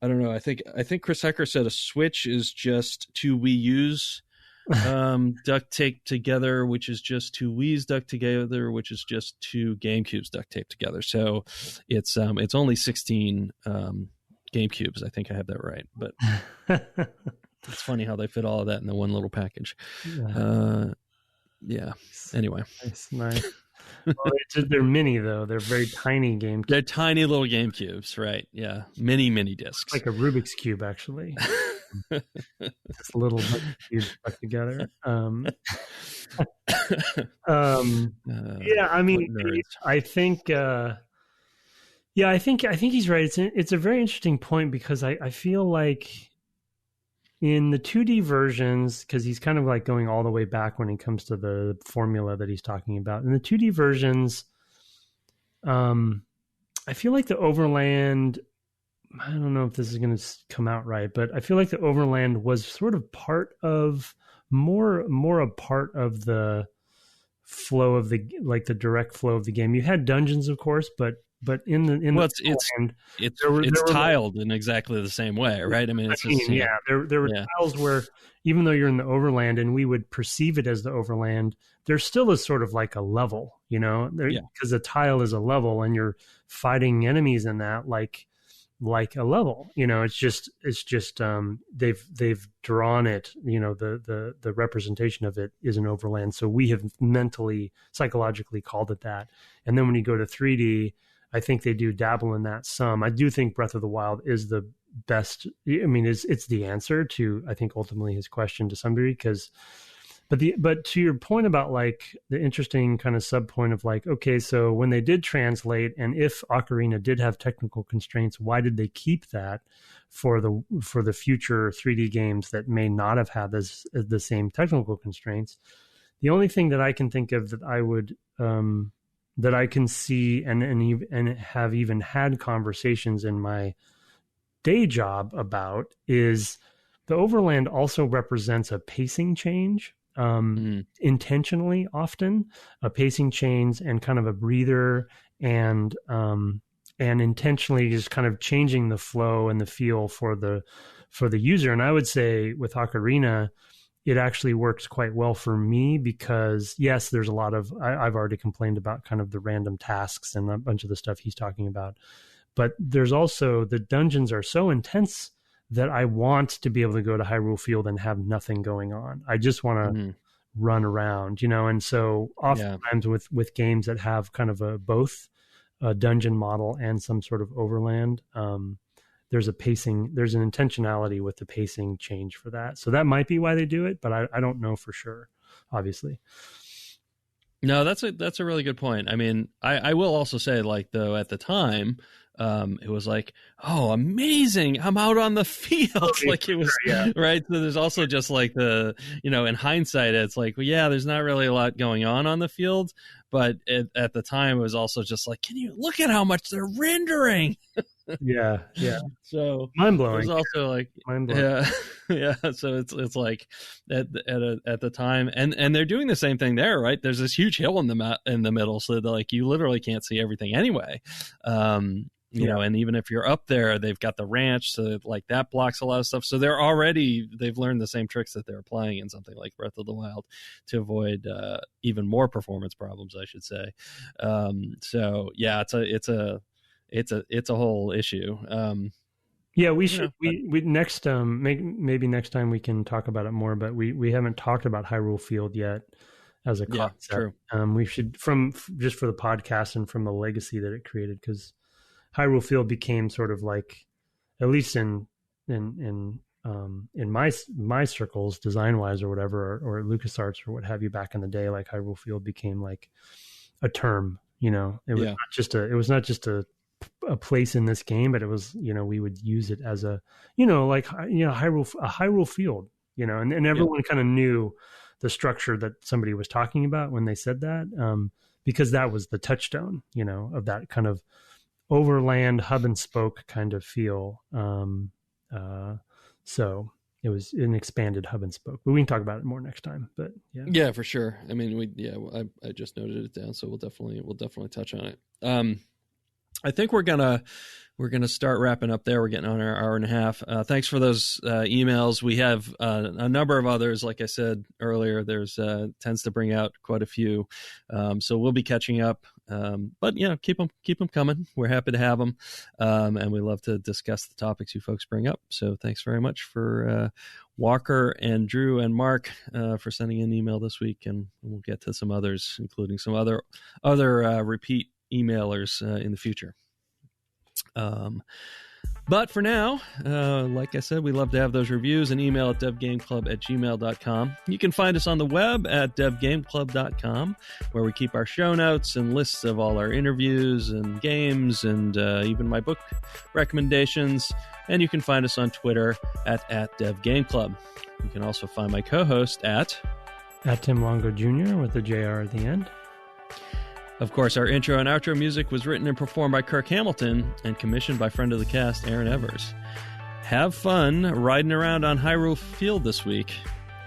don't know. I think Chris Hecker said a Switch is just two Wii U's duct taped together, which is just two Wii's duct together, which is just two GameCubes duct taped together. So it's only 16 GameCubes. I think I have that right, but it's funny how they fit all of that in the one little package. Yeah. Anyway, nice. Well, they're mini though. They're very tiny GameCubes. They're tiny little GameCubes, right? Yeah, mini discs, like a Rubik's cube, actually. Just little cubes stuck together. Yeah, I mean, I think. Yeah, I think he's right. It's a very interesting point because I feel like in the 2D versions, because he's kind of like going all the way back when it comes to the formula that he's talking about. In the 2D versions, I feel like the overland, I don't know if this is going to come out right, but I feel like the overland was sort of more a part of the flow of the direct flow of the game. You had dungeons, of course, but it's tiled in exactly the same way, right? I mean, there were tiles where even though you're in the overland and we would perceive it as the overland, there still is sort of like a level, because a tile is a level and you're fighting enemies in that like a level. It's just they've drawn it. The representation of it is an overland, so we have mentally, psychologically called it that. And then when you go to 3D, I think they do dabble in that some. I do think Breath of the Wild is the best. I mean, it's the answer to, I think, ultimately his question to some degree. But to your point about like the interesting kind of sub point of like, okay, so when they did translate, and if Ocarina did have technical constraints, why did they keep that for the future 3D games that may not have had the same technical constraints? The only thing that I can think of that I would that I can see and have even had conversations in my day job about is the overland also represents a pacing change, intentionally often a pacing change and kind of a breather, and intentionally just kind of changing the flow and the feel for the user. And I would say with Ocarina, it actually works quite well for me because, yes, there's a lot of, I've already complained about kind of the random tasks and a bunch of the stuff he's talking about. But there's also, the dungeons are so intense that I want to be able to go to Hyrule Field and have nothing going on. I just want to run around, and so oftentimes with games that have kind of both a dungeon model and some sort of overland, there's an intentionality with the pacing change for that. So that might be why they do it, but I don't know for sure, obviously. No, that's a really good point. I mean, I will also say, like, though, at the time, it was like, oh, amazing, I'm out on the field. Like, it was, right? So there's also just like the, in hindsight, it's like, well, yeah, there's not really a lot going on the field. But at the time, it was also just like, can you look at how much they're rendering? Yeah. So mind blowing. It was also like, yeah. So it's like at the time, and they're doing the same thing there, right? There's this huge hill in the middle, so that, like, you literally can't see everything anyway. You know, and even if you're up there, they've got the ranch, so like that blocks a lot of stuff. So they've learned the same tricks that they're applying in something like Breath of the Wild to avoid even more performance problems, I should say. So yeah, it's a whole issue. Yeah, we should. We next maybe next time we can talk about it more. But we haven't talked about Hyrule Field yet as a concept. Yeah, true. We should, just for the podcast and from the legacy that it created, because Hyrule Field became sort of like, at least in my circles, design wise or whatever, or LucasArts or what have you, back in the day, like Hyrule Field became like a term. It was not just a place in this game, but it was, we would use it as a, Hyrule Field, and everyone kind of knew the structure that somebody was talking about when they said that, because that was the touchstone, of that kind of overland hub and spoke kind of feel. So it was an expanded hub and spoke, but we can talk about it more next time. But yeah, for sure. I mean, I just noted it down, so we'll definitely touch on it. I think we're gonna start wrapping up there. We're getting on our hour and a half. Thanks for those emails. We have a number of others. Like I said earlier, there's tends to bring out quite a few. So we'll be catching up. But keep them coming. We're happy to have them, and we love to discuss the topics you folks bring up. So thanks very much for Walker and Drew and Mark for sending an email this week, and we'll get to some others, including some other repeat emailers in the future. But for now, like I said, we love to have those reviews, and email at devgameclub@gmail.com. You can find us on the web at devgameclub.com, where we keep our show notes and lists of all our interviews and games, and even my book recommendations. And you can find us on Twitter at devgameclub. You can also find my co-host at Tim Longo Jr. with the JR at the end. Of course, our intro and outro music was written and performed by Kirk Hamilton and commissioned by friend of the cast, Aaron Evers. Have fun riding around on Hyrule Field this week,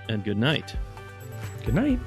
and good night. Good night.